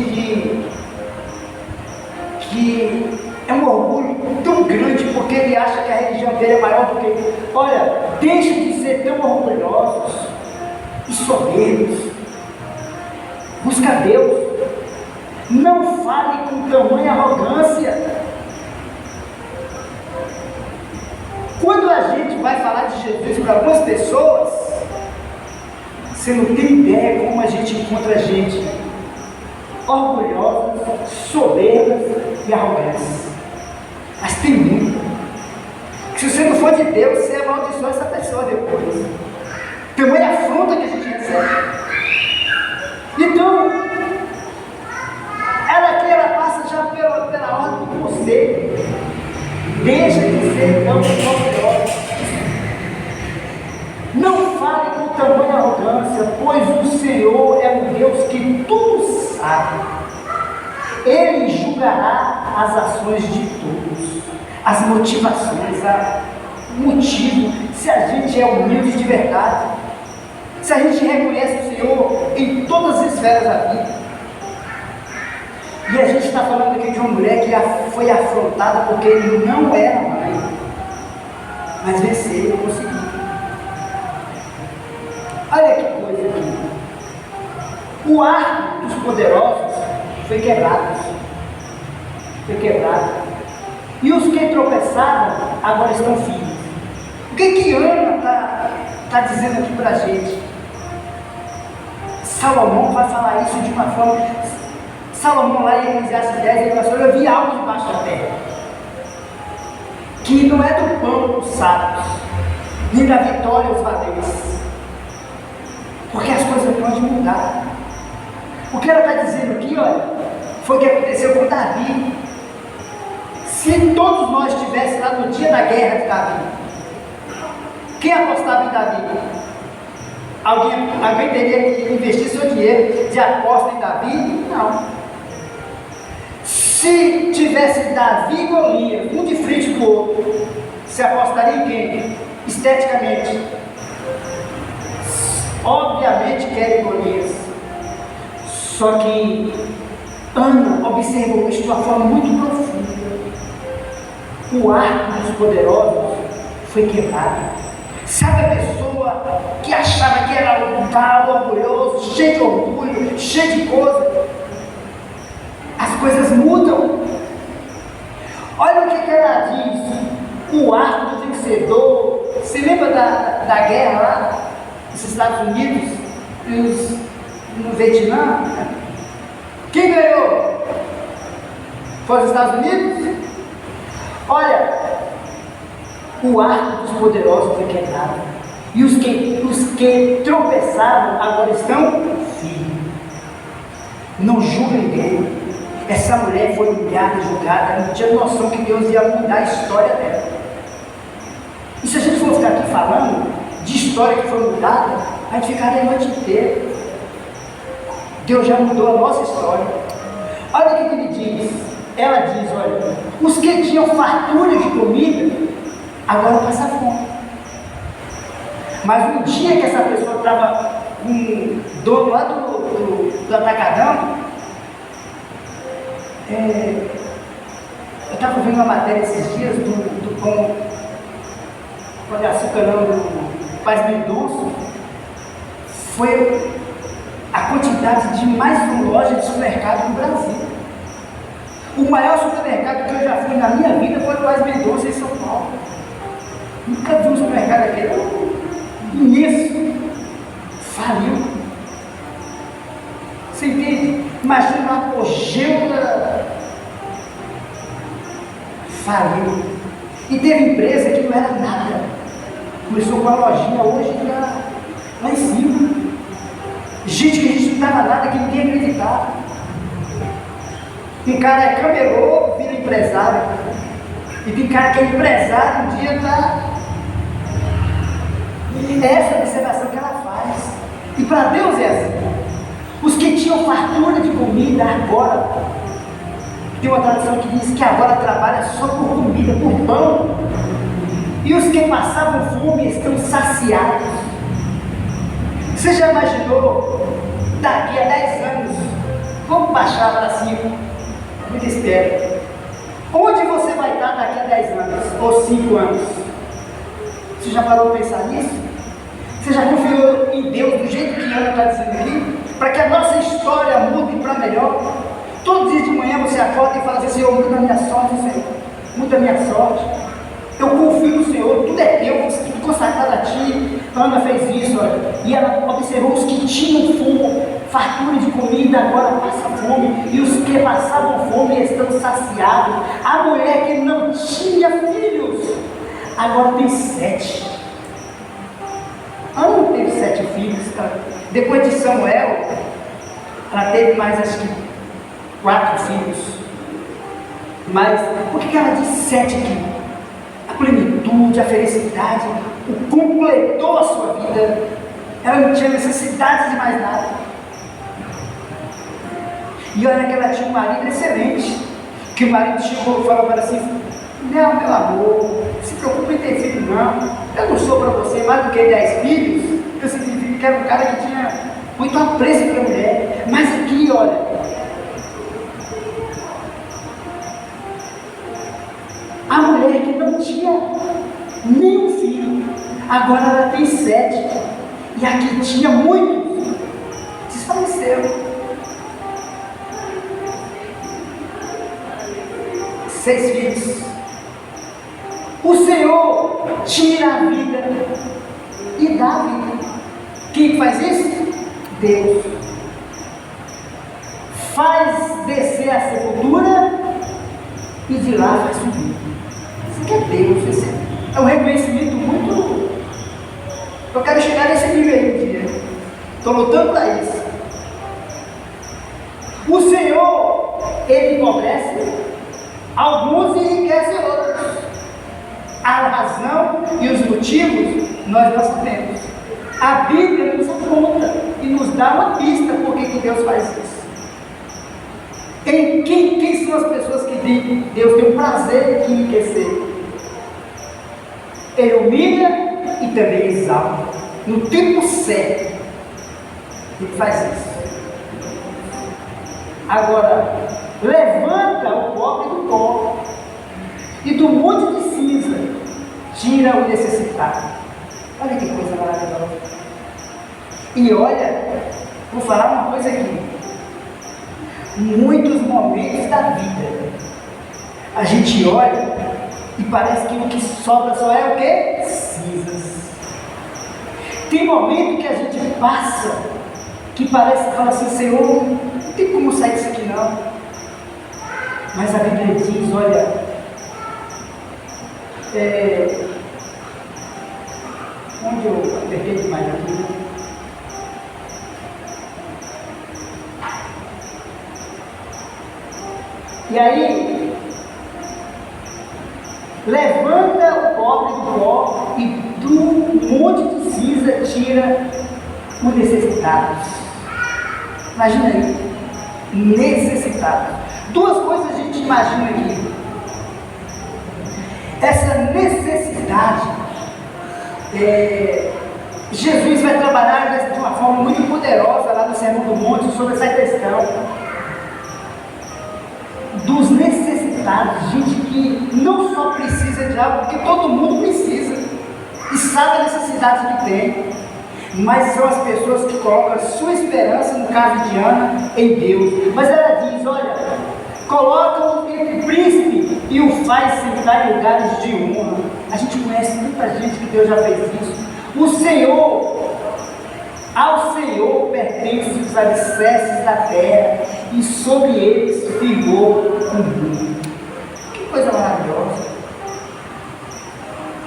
que é um orgulho tão grande, porque ele acha que a religião dele é maior do que... Olha, deixa de ser tão orgulhosos e soberbos. Busca Deus. Não fale com tamanha arrogância. Quando a gente vai falar de Jesus para algumas pessoas, você não tem ideia como a gente encontra gente orgulhosa, soberba e arrogante. Mas tem muito. Se você não for de Deus, você amaldiçoa essa pessoa depois. Tamanha afronta que a gente recebe. Deus do Senhor é um Deus que tudo sabe. Ele julgará as ações de todos, as motivações, o motivo, se a gente é humilde de verdade, se a gente reconhece o Senhor em todas as esferas da vida. E a gente está falando aqui de uma mulher que foi afrontada porque ele não era mãe, mas venceu, conseguiu. Olha que coisa aqui. O arco dos poderosos foi quebrado. Foi quebrado. E os que tropeçaram agora estão firmes. O que Ana está dizendo aqui para a gente? Salomão vai falar isso de uma forma. Salomão lá em Eclesiastes 10, ele vai falar: eu vi algo debaixo da terra, que não é do pão dos sábios, nem da vitória aos valentes, porque as coisas podem mudar. O que ela está dizendo aqui, olha, foi o que aconteceu com Davi. Se todos nós estivéssemos lá no dia da guerra de Davi, quem apostava em Davi? Alguém teria que investir seu dinheiro de aposta em Davi? Não. Se tivesse Davi e Golias, um de frente do outro, se apostaria em quem? Esteticamente. Obviamente quer Golias. Só que Ana observou isso de uma forma muito profunda. O arco dos poderosos foi quebrado. Sabe a pessoa que achava que era orgulhoso, cheio de orgulho, cheio de coisa? As coisas mudam. Olha o que ela diz. O arco do vencedor. Você lembra da guerra lá nos Estados Unidos no Vietnã? Quem ganhou? Foi os Estados Unidos? Olha, o arco dos poderosos foi quebrado. E os que tropeçaram agora estão firmes. Não julga ninguém. Essa mulher foi humilhada e julgada. Não tinha noção que Deus ia mudar a história dela. E se a gente for ficar aqui falando de história que foi mudada, a gente ficaria a noite inteira. Deus já mudou a nossa história. Olha o que ele diz. Ela diz, olha, os que tinham fartura de comida, agora passam fome. Mas no dia que essa pessoa estava com o dono lá do atacadão, eu estava vendo uma matéria esses dias do pão de açúcar não, do Paz Mendonça. Foi a quantidade de mais uma loja de supermercado no Brasil. O maior supermercado que eu já fui na minha vida foi o Paz Mendonça em São Paulo. Nunca vi um supermercado aquele imenso. Faliu. Você entende? Imagina o apogeu da... Faliu. E teve empresa que não era nada. Começou com a lojinha, hoje está lá em cima. Gente que a gente não estava nada, que ninguém acreditava. Tem cara é camelô, vira empresário. E tem cara que é empresário, um dia está... E essa é a observação que ela faz. E para Deus é assim. Os que tinham fartura de comida agora, tem uma tradução que diz que agora trabalha só por comida, por pão. E os que passavam fome estão saciados. Você já imaginou, daqui a 10 anos, vamos baixar para 5, muito espero. Onde você vai estar daqui a 10 anos, ou 5 anos? Você já parou para pensar nisso? Você já confiou em Deus do jeito que Ana está dizendo aqui? Para que a nossa história mude para melhor? Todos os dias de manhã você acorda e fala assim: Senhor, muda a minha sorte, Senhor, muda a minha sorte. Eu confio no Senhor, tudo é teu, tudo consagrado a Ti. Ana fez isso, olha, e ela observou os que tinham fome, fartura de comida, agora passa fome, e os que passavam fome estão saciados. A mulher que não tinha filhos, agora tem 7. Ana teve 7 filhos, tá? Depois de Samuel, ela teve mais, acho que 4 filhos. Mas por que ela diz 7 aqui? A plenitude, a felicidade, o completou a sua vida. Ela não tinha necessidade de mais nada. E olha que ela tinha um marido excelente, que o marido chegou e falou para ela assim: não, meu amor, não se preocupe em ter filho não, eu não sou para você mais do que 10 filhos, eu significa que era um cara que tinha muito apreço pela mulher. Mas aqui, olha, a mulher que não tinha nenhum filho, agora ela tem 7, e aqui tinha muitos, desfaleceram. 6 filhos. O Senhor tira a vida e dá a vida. Quem faz isso? Deus. Faz descer a sepultura e de lá faz subir. Isso que é Deus. Esse é um reconhecimento muito. Eu quero chegar nesse nível aí um dia. Estou lutando para isso. O Senhor, Ele empobrece alguns e enriquece outros. A razão e os motivos nós não sabemos. A Bíblia nos aponta e nos dá uma pista por que Deus faz isso. Quem são as pessoas que Deus tem o prazer de enriquecer? Ele humilha e também exalta. No tempo certo, Ele faz isso. Agora, levanta o pobre do pó e do monte de cinza tira o necessitado. Olha que coisa maravilhosa. E olha, vou falar uma coisa aqui. Muitos momentos da vida a gente olha e parece que o que sobra só é o quê? Cinzas. Tem momento que a gente passa que parece que fala assim: Senhor, não tem como sair disso aqui não. Mas a Bíblia diz, olha, onde eu apertei demais aqui? E aí, levanta o pobre do pó e do monte de cinza tira o necessitado. Imagina aí, necessitado. Duas coisas a gente imagina aqui. Essa necessidade, Jesus vai trabalhar de uma forma muito poderosa lá no Sermão do Monte sobre essa questão dos necessitados, gente que não só precisa de algo, porque todo mundo precisa e sabe a necessidade que tem, mas são as pessoas que colocam a sua esperança, no caso de Ana, em Deus. Mas ela diz, olha, coloca-o entre príncipe e o faz sentar em lugares de honra. A gente conhece muita gente que Deus já fez isso. O Senhor, ao Senhor pertencem os alicerces da terra, e sobre eles firmou o mundo. Que coisa maravilhosa!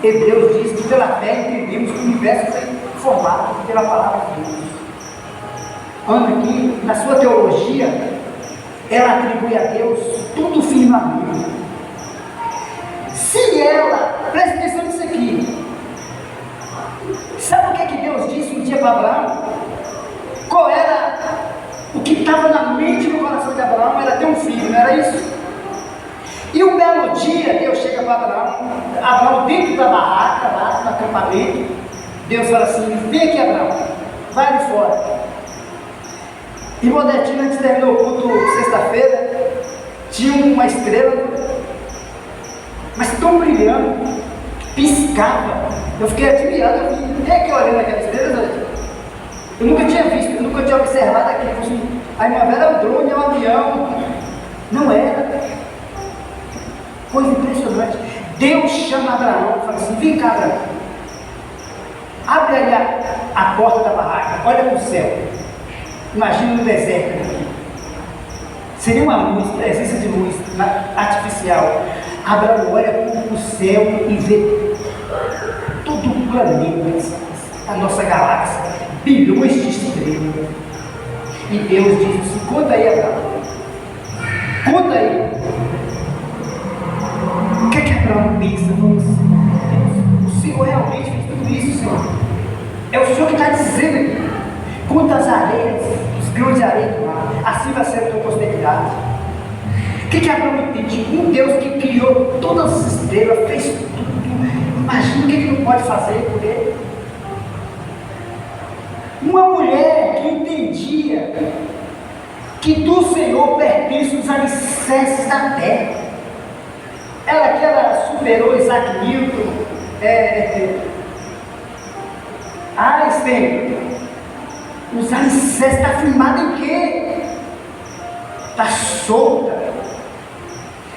Hebreus diz que pela fé entendemos que o universo foi formado pela palavra de Deus. Ana aqui, na sua teologia, ela atribui a Deus tudo firmamento. Se ela, preste atenção nisso aqui, sabe o que Deus disse um dia para Abraão? Qual era o que estava na mente e no coração de Abraão? Era ter um filho, não era isso? E um belo dia, Deus chega para Abraão dentro da barraca, lá no acampamento. Deus fala assim: vem aqui, Abraão, vai ali fora. E Modestino, antes de terminar o culto sexta-feira, tinha uma estrela, mas tão brilhante, piscava. Eu fiquei admirado, eu vim aqui olhando aquela estrela. Eu nunca tinha visto, eu nunca tinha observado aquilo. Assim, a irmã Vera era um drone, é um avião. Não era. Coisa impressionante. Deus chama Abraão e fala assim: vem cá, Abraão, abre aí a porta da barraca, olha para o céu. Imagina no deserto aqui. Seria uma luz, presença de luz artificial. Abraão olha para o céu e vê todo o planeta, a nossa galáxia, bilhões de estrelas. E Deus diz assim: conta aí, Abraão, conta aí. O que é que Abraão pensa? O Senhor realmente fez tudo isso, Senhor? É o Senhor que está dizendo aqui. Quantas areias, os grãos de areia do mar, assim vai ser a tua posteridade. O que Abraão entende? Um Deus que criou todas as estrelas, fez tudo. Imagina o que ele não pode fazer por ele. Uma mulher que entendia que do Senhor pertencem os alicerces da terra. Ela que ela superou Isaac Newton, Einstein. Os alicerces está firmado em quê? Está solta.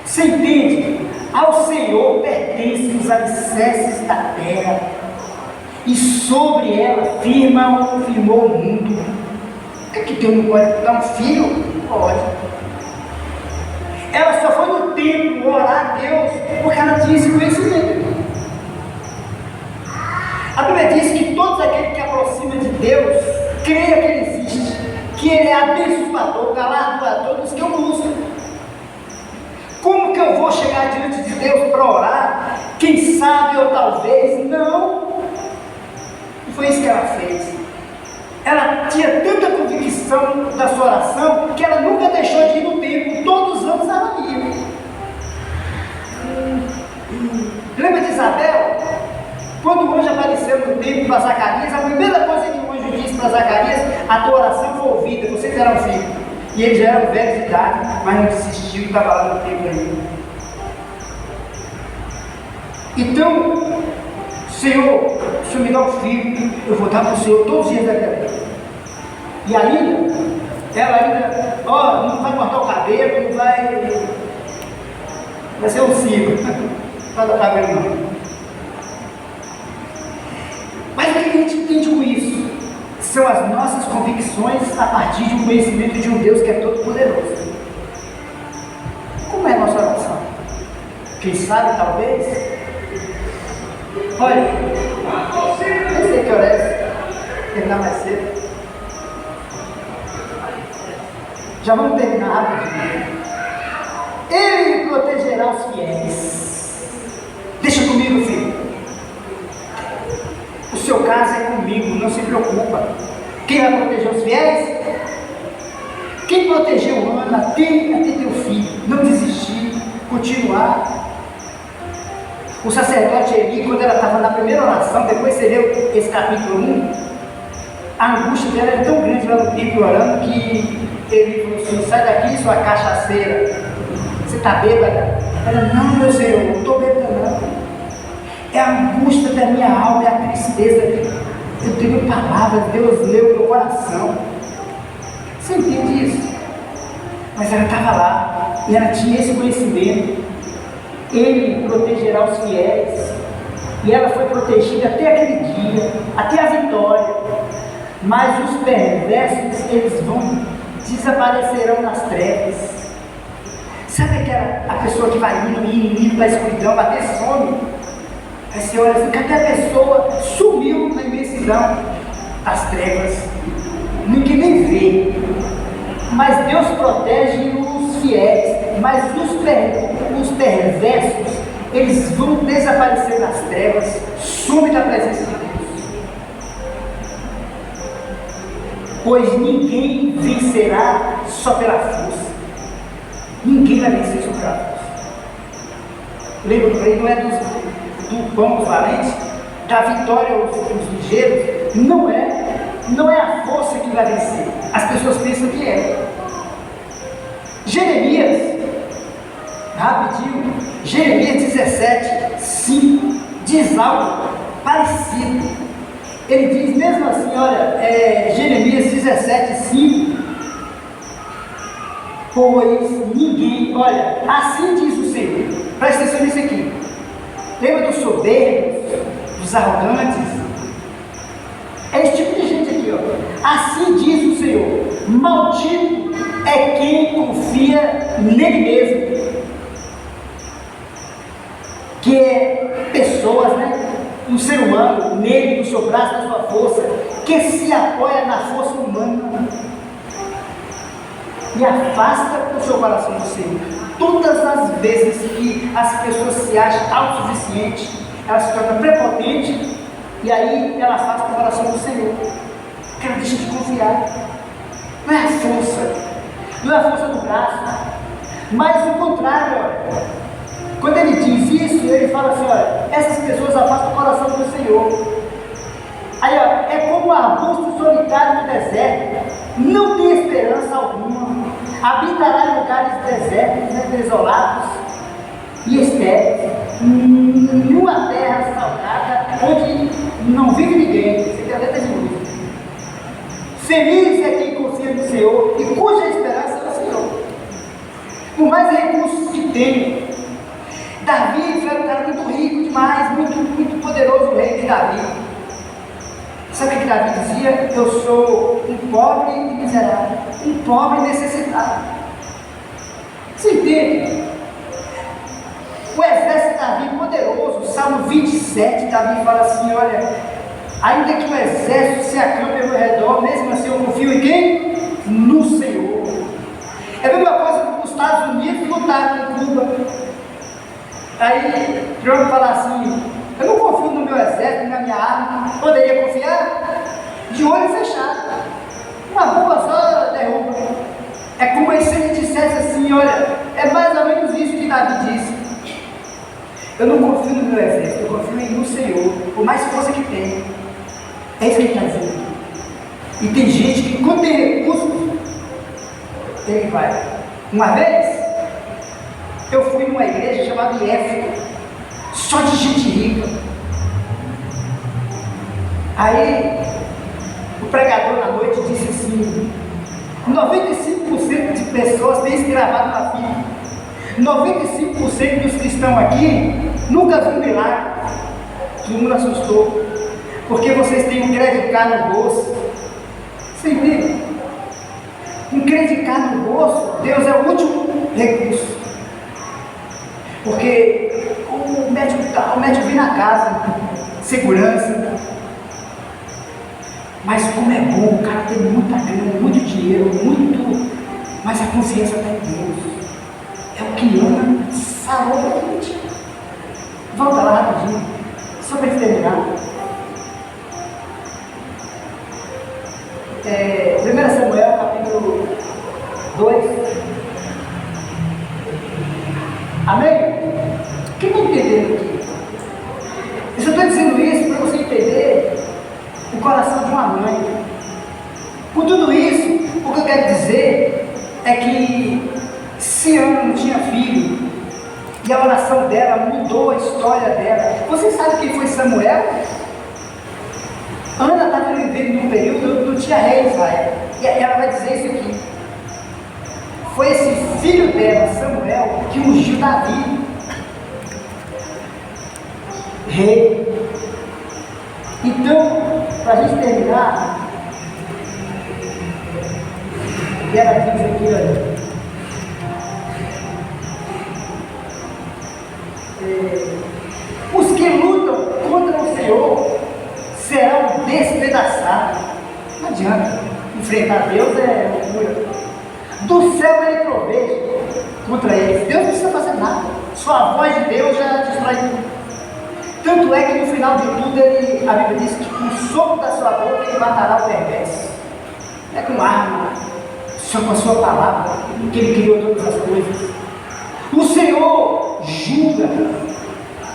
Você entende? Ao Senhor pertencem os alicerces da terra, e sobre ela firmou o mundo. É que Deus não pode dar um filho? Pode. Ela só foi no templo orar a Deus porque ela tinha esse conhecimento. A Bíblia diz que todos aqueles que aproximam de Deus creia que Ele existe, que Ele é abençoador, galardoador dos que o buscam. Como que eu vou chegar diante de Deus para orar? Quem sabe ou talvez? Não. E foi isso que ela fez. Ela tinha tanta convicção da sua oração que ela nunca deixou de ir no templo. Todos os anos ela ia. Lembra de Isabel? Quando o anjo apareceu no templo para Zacarias, a primeira coisa que o anjo disse para Zacarias: a tua oração foi ouvida, você terá um filho. E ele já era velho de idade, mas não desistiu e estava lá no templo ainda. Então, Senhor, o Senhor me dá um filho, eu vou dar para o Senhor todos os dias da minha vida. E ainda, ela ainda, não vai cortar o cabelo, não vai ser um ciclo. Não vai cortar o cabelo não. Mas o que a gente entende com isso? São as nossas convicções a partir de um conhecimento de um Deus que é todo poderoso. Como é a nossa oração? Quem sabe, talvez? Olha, eu sei que hora é, terminar mais cedo. Já vamos terminar rapidinho. Ele protegerá os fiéis. Deixa comigo, filho. O seu caso é comigo, não se preocupa. Quem vai proteger os fiéis? Quem protegeu Ana até teu filho, não desistir, continuar. O sacerdote Eli, quando ela estava na primeira oração, depois você leu esse capítulo 1, a angústia dela era tão grande lá no templo orando que ele falou assim: sai daqui, sua cachaceira, você está bêbada? Ela: não, meu Senhor, não estou bêbada não. É a angústia da minha alma, é a tristeza. Eu tenho palavras, Deus leu meu coração. Você entende isso? Mas ela estava lá, e ela tinha esse conhecimento. Ele protegerá os fiéis. E ela foi protegida até aquele dia, até a vitória. Mas os perversos, eles desaparecerão nas trevas. Sabe a pessoa que vai indo para a escuridão, vai ter fome? Aí você olha assim, cadê a pessoa? Sumiu na imensidão das trevas. Ninguém nem vê. Mas Deus protege os fiéis. Mas os perversos, eles vão desaparecer nas trevas, some da presença de Deus. Pois ninguém vencerá só pela força. Ninguém vai vencer só pela força. Lembra que não é do pão dos valentes, da vitória aos ligeiros? Não é a força que vai vencer. As pessoas pensam que é. Jeremias, rapidinho, Jeremias 17, 5, diz algo parecido. Ele diz mesmo assim, olha, Jeremias 17, 5, pois ninguém, olha, assim diz o Senhor, presta atenção nisso aqui. Lembra dos soberbos, dos arrogantes? É esse tipo de gente aqui, ó. Assim diz o Senhor: maldito é quem confia nele mesmo. Que é pessoas, né? Um ser humano, nele, no seu braço, na sua força, que se apoia na força humana e afasta o seu coração do Senhor. Todas as vezes que as pessoas se acham autossuficientes, elas se tornam prepotentes E aí ela afasta o coração do Senhor, que ela deixa de confiar. Não é a força, não é a força do braço, mas o contrário. Olha. Quando ele diz isso, ele fala assim: olha, essas pessoas afastam o coração do Senhor. Aí, ó, é como um arbusto solitário no deserto, não tem esperança alguma, habitará em lugares desertos, desolados e estéreis, numa terra salgada, onde não vive ninguém. Você tem a letra de música. Feliz é quem confia no Senhor e cuja esperança é o Senhor. Por mais recursos que tenha, Davi foi um cara muito rico demais, muito poderoso, o rei de Davi. Sabe o que Davi dizia? Eu sou um pobre e miserável, um pobre e necessitado. Você entende? O exército de Davi poderoso, Salmo 27, Davi fala assim: olha, ainda que o exército se acampe ao meu redor, mesmo assim eu confio em quem? No Senhor. É a mesma coisa que os Estados Unidos lutaram com Cuba. Aí Trump fala assim: eu não confio no meu exército, na minha arma. Poderia confiar? De olho fechado. Uma bomba só derruba. É como se ele dissesse assim: olha, é mais ou menos isso que Davi disse. Eu não confio no meu exército, eu confio no Senhor, por mais força que tenha. É isso que ele está dizendo. E tem gente que, quando tem recursos, ele vai. Uma vez, eu fui numa igreja chamada IF, só de gente rica. Aí, o pregador na noite disse assim: 95% de pessoas têm isso gravado na vida. 95% dos que estão aqui nunca viram milagre. Todo mundo assustou, porque vocês têm um crédito no bolso. Você entende? Um crédito no bolso, Deus é o último recurso. Porque o médico vem na casa, segurança. Mas como é bom, o cara tem muita grana, muito dinheiro, mas a consciência está em Deus. É o que ama, salva a gente. Volta lá rapidinho, só para terminar. 1 Samuel, capítulo 2. Amém? Quem está entendendo aqui? Eu só estou dizendo isso para você entender o coração de uma mãe. Com tudo isso, o que eu quero dizer é que se Ana não tinha filho, e a oração dela mudou a história dela. Você sabe quem foi Samuel? Ana estava vivendo num período onde não tinha rei em Israel. E ela vai dizer isso aqui. Foi esse filho dela, Samuel, que ungiu Davi rei. Então, para a gente terminar, e ela diz aqui, olha, os que lutam contra o Senhor serão despedaçados. Não adianta, enfrentar Deus é loucura. Do céu ele troveja contra eles. Deus não precisa fazer nada, só a voz de Deus já destrói tudo. Tanto é que no final de tudo a Bíblia diz que com o sopro da sua boca ele matará o perverso. Não é com arma, só com a sua palavra, que ele criou todas as coisas. O Senhor julga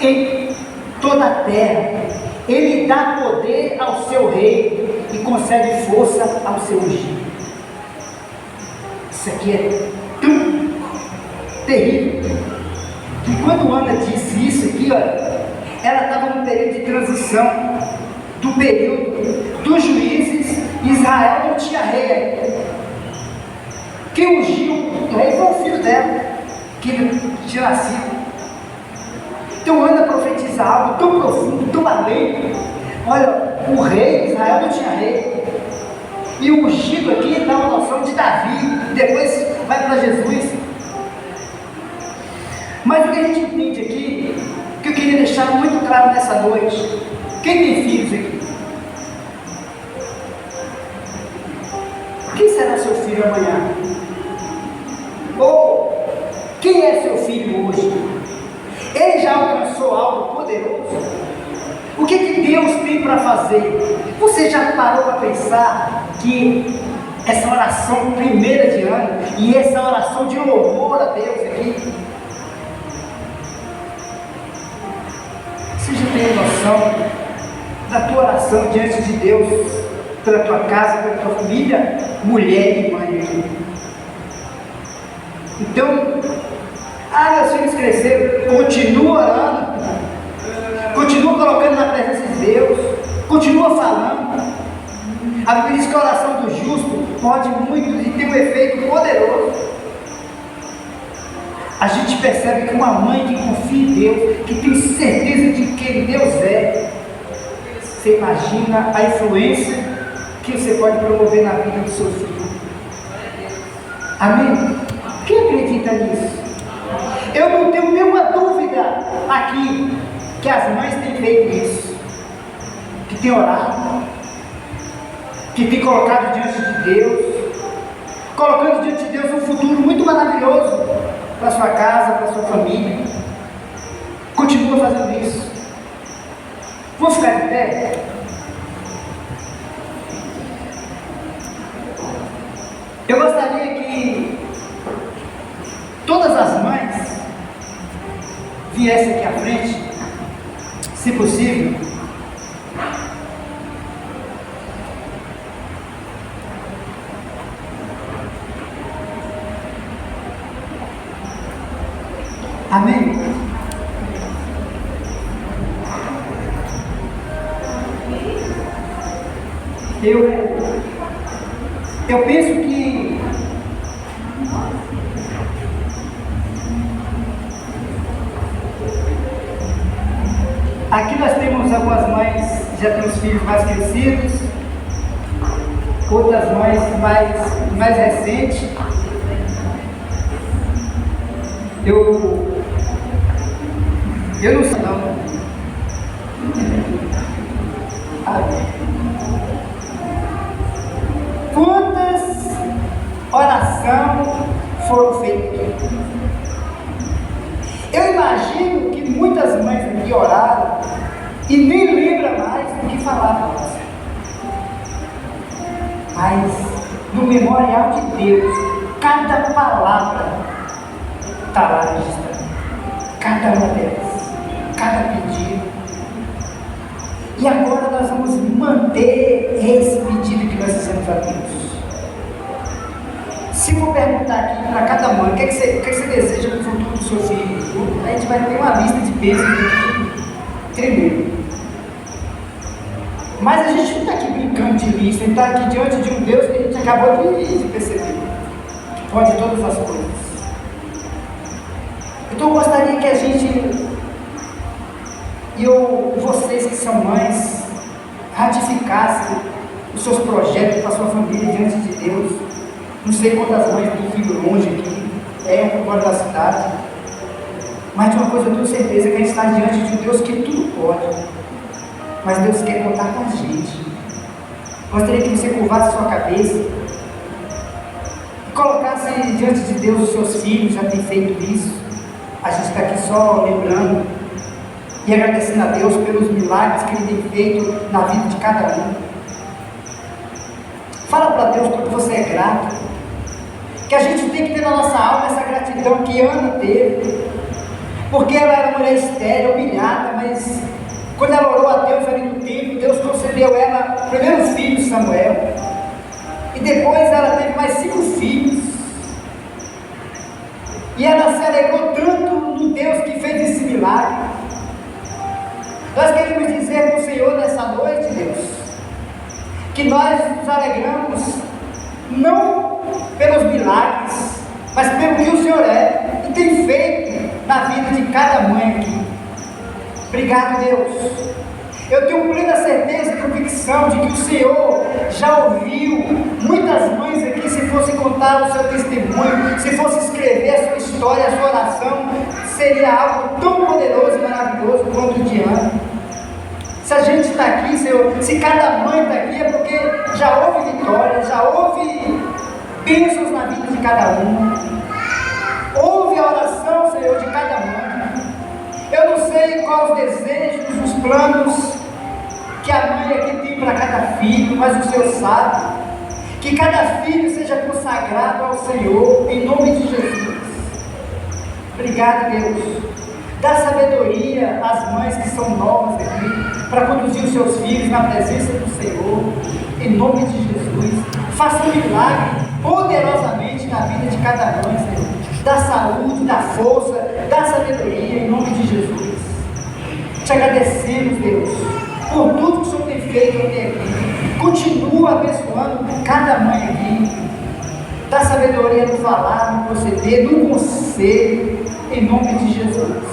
em toda a terra. Ele dá poder ao seu rei e concede força ao seu ungido. Isso aqui é tão terrível que quando Ana disse isso aqui, olha, ela estava num período de transição do período dos juízes. Israel não tinha rei ainda. Quem ungiu o rei foi o filho dela, que tinha nascido. Então Ana profetiza algo tão profundo, tão além. Olha, o rei, Israel não tinha rei. E o ungido aqui dá uma noção de Davi, e depois vai para Jesus. Mas o que a gente entende aqui, que eu queria deixar muito claro nessa noite: quem tem filhos aqui? Quem será seu filho amanhã? Ou quem é seu filho hoje? Ele já alcançou algo poderoso? O O que Deus tem para fazer? Você já parou para pensar que essa oração primeira de ano e essa oração de louvor a Deus aqui, você já tem noção da tua oração diante de Deus, pela tua casa, pela tua família, mulher e mãe aqui? Então, meus filhos cresceram, continua orando, continua colocando na presença de Deus, continua falando. A Bíblia diz que a oração do justo pode muito e tem um efeito poderoso. A gente percebe que uma mãe que confia em Deus, que tem certeza de quem Deus é, você imagina a influência que você pode promover na vida do seu filho. Amém? Quem acredita nisso? Eu não tenho nenhuma dúvida aqui que as mães têm feito isso, que têm orado, que têm colocado diante de Deus, colocando diante de Deus um futuro muito maravilhoso para sua casa, para sua família. Continua fazendo isso. Vamos ficar de pé? Eu gostaria que todas as mães viessem aqui à frente, se possível. Amém? Eu penso que aqui nós temos algumas mães que já têm os filhos mais crescidos, outras mães mais recentes. Eu não sei não. Quantas orações foram feitas? Eu imagino que muitas mães aqui oraram e nem lembram mais do que falaram. Mas no memorial de Deus, cada palavra está lá registrada. Cada uma delas, cada pedido. E agora nós vamos manter esse pedido que nós fizemos a Deus. Se for perguntar aqui para cada mãe, o que você deseja para o futuro do seu filho? A gente vai ter uma lista de bênçãos aqui tremenda. Mas a gente não está aqui brincando de lista, a gente está aqui diante de um Deus que a gente acabou de perceber, que pode todas as coisas. Então eu gostaria que a gente, vocês que são mães, ratificassem os seus projetos para a sua família diante de Deus. Não sei quantas mães têm filho longe aqui, fora da cidade, mas de uma coisa eu tenho certeza, que a gente está diante de um Deus que tudo pode, mas Deus quer contar com a gente. Gostaria que você curvasse sua cabeça e colocasse diante de Deus os seus filhos, já tem feito isso. A gente está aqui só lembrando e agradecendo a Deus pelos milagres que Ele tem feito na vida de cada um. Fala para Deus quanto você é grato, que a gente tem que ter na nossa alma essa gratidão que Ana teve, porque ela era mulher estéril, humilhada, mas quando ela orou a Deus ali no templo, Deus concedeu ela o primeiro filho, Samuel, e depois ela teve mais 5 filhos. E ela se alegrou tanto no Deus que fez esse milagre. Nós queremos dizer para o Senhor nessa noite, Deus, que nós nos alegramos não pelos milagres, mas pelo que o Senhor é e tem feito na vida de cada mãe aqui. Obrigado, Deus. Eu tenho plena certeza e convicção de que o Senhor já ouviu muitas mães aqui. Se fosse contar o seu testemunho, se fosse escrever a sua história, a sua oração, seria algo tão poderoso e maravilhoso quanto o de Ana. Se a gente está aqui, Senhor, se cada mãe está aqui, é porque já houve vitória, já houve bênçãos na vida de cada um. Ouve a oração, Senhor, de cada mãe. Eu não sei quais os desejos, os planos que a mãe aqui tem para cada filho, mas o Senhor sabe. Que cada filho seja consagrado ao Senhor, em nome de Jesus. Obrigado, Deus. Dá sabedoria às mães que são novas aqui, para conduzir os seus filhos na presença do Senhor, em nome de Jesus. Faça um milagre poderosamente na vida de cada mãe, Senhor. Dá saúde, dá força, dá sabedoria, em nome de Jesus. Te agradecemos, Deus, por tudo que o Senhor tem feito até aqui. Continua abençoando cada mãe aqui. Dá sabedoria no falar, no proceder, no conselho, em nome de Jesus.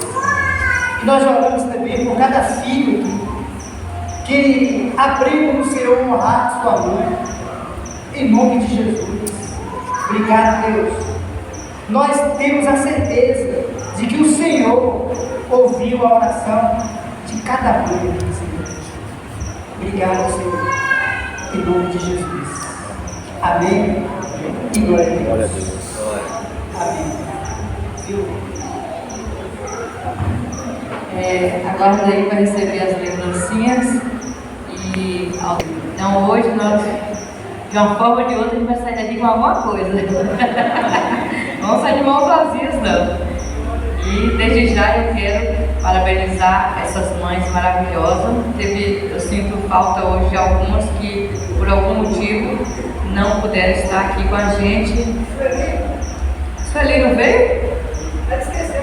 E nós oramos também por cada filho aqui, que aprenda no Senhor honrar sua mãe, em nome de Jesus. Obrigado, Deus. Nós temos a certeza de que o Senhor ouviu a oração de cada mãe aqui, Senhor. Obrigado, Senhor, em nome de Jesus. Amém. E glória a Deus. Amém. Aguarda aí para receber as lembrancinhas. Então hoje nós, de uma forma ou de outra, a gente vai sair daqui com alguma coisa. Não vamos sair de mãos vazias, não. E desde já eu quero parabenizar essas mães maravilhosas. Eu sinto falta hoje de algumas que por algum motivo não puderam estar aqui com a gente. Sueli não veio?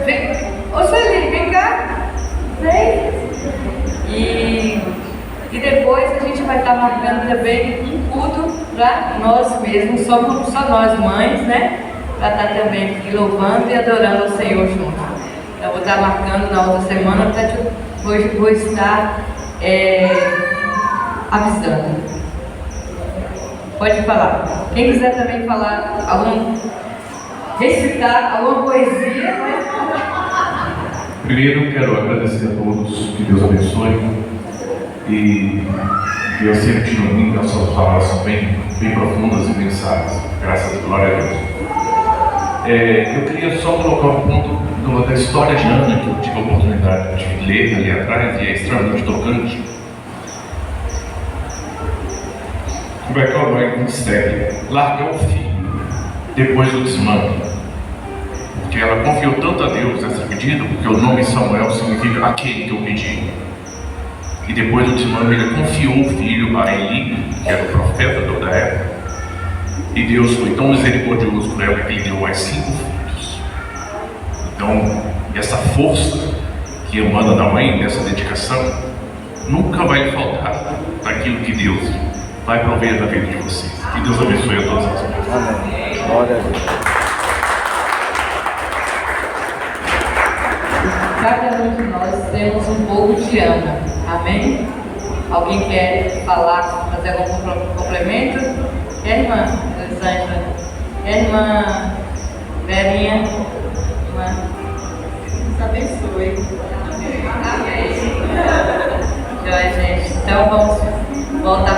Vem. Ô Sueli, vem cá. Vem. E depois a gente vai estar marcando também um culto para nós mesmos, só nós mães, né? Para estar também aqui louvando e adorando ao Senhor junto. Eu vou estar marcando na outra semana, vou estar avisando. Pode falar. Quem quiser também falar, recitar alguma poesia, né? Primeiro, quero agradecer a todos, que Deus abençoe. E eu sempre te domino, as suas palavras são bem profundas e bem sábias. Graças a glória a Deus. Eu queria só colocar um ponto da história de Ana, que eu tive a oportunidade de ler ali atrás, e é extremamente tocante. Como é que ela vai consegue largar o filho depois do desmame? Porque ela confiou tanto a Deus nessa pedida, porque o nome Samuel significa aquele que eu pedi. E depois do desmame, ele confiou o filho a Eli, que era o profeta da época. E Deus foi tão misericordioso com ela que ele deu mais 5 filhos. Então, essa força que emana da mãe, dessa dedicação, nunca vai faltar daquilo que Deus vai prover na vida de vocês. Que Deus abençoe a todas as mães. Amém. Glória a Deus. Cada um de nós temos um pouco de ama. Amém? Alguém quer falar, fazer algum complemento? Quer, irmã Elisângela? Quer, irmã Verinha? Irmã? Deus abençoe. Amém. Joia, gente. Então vamos voltar.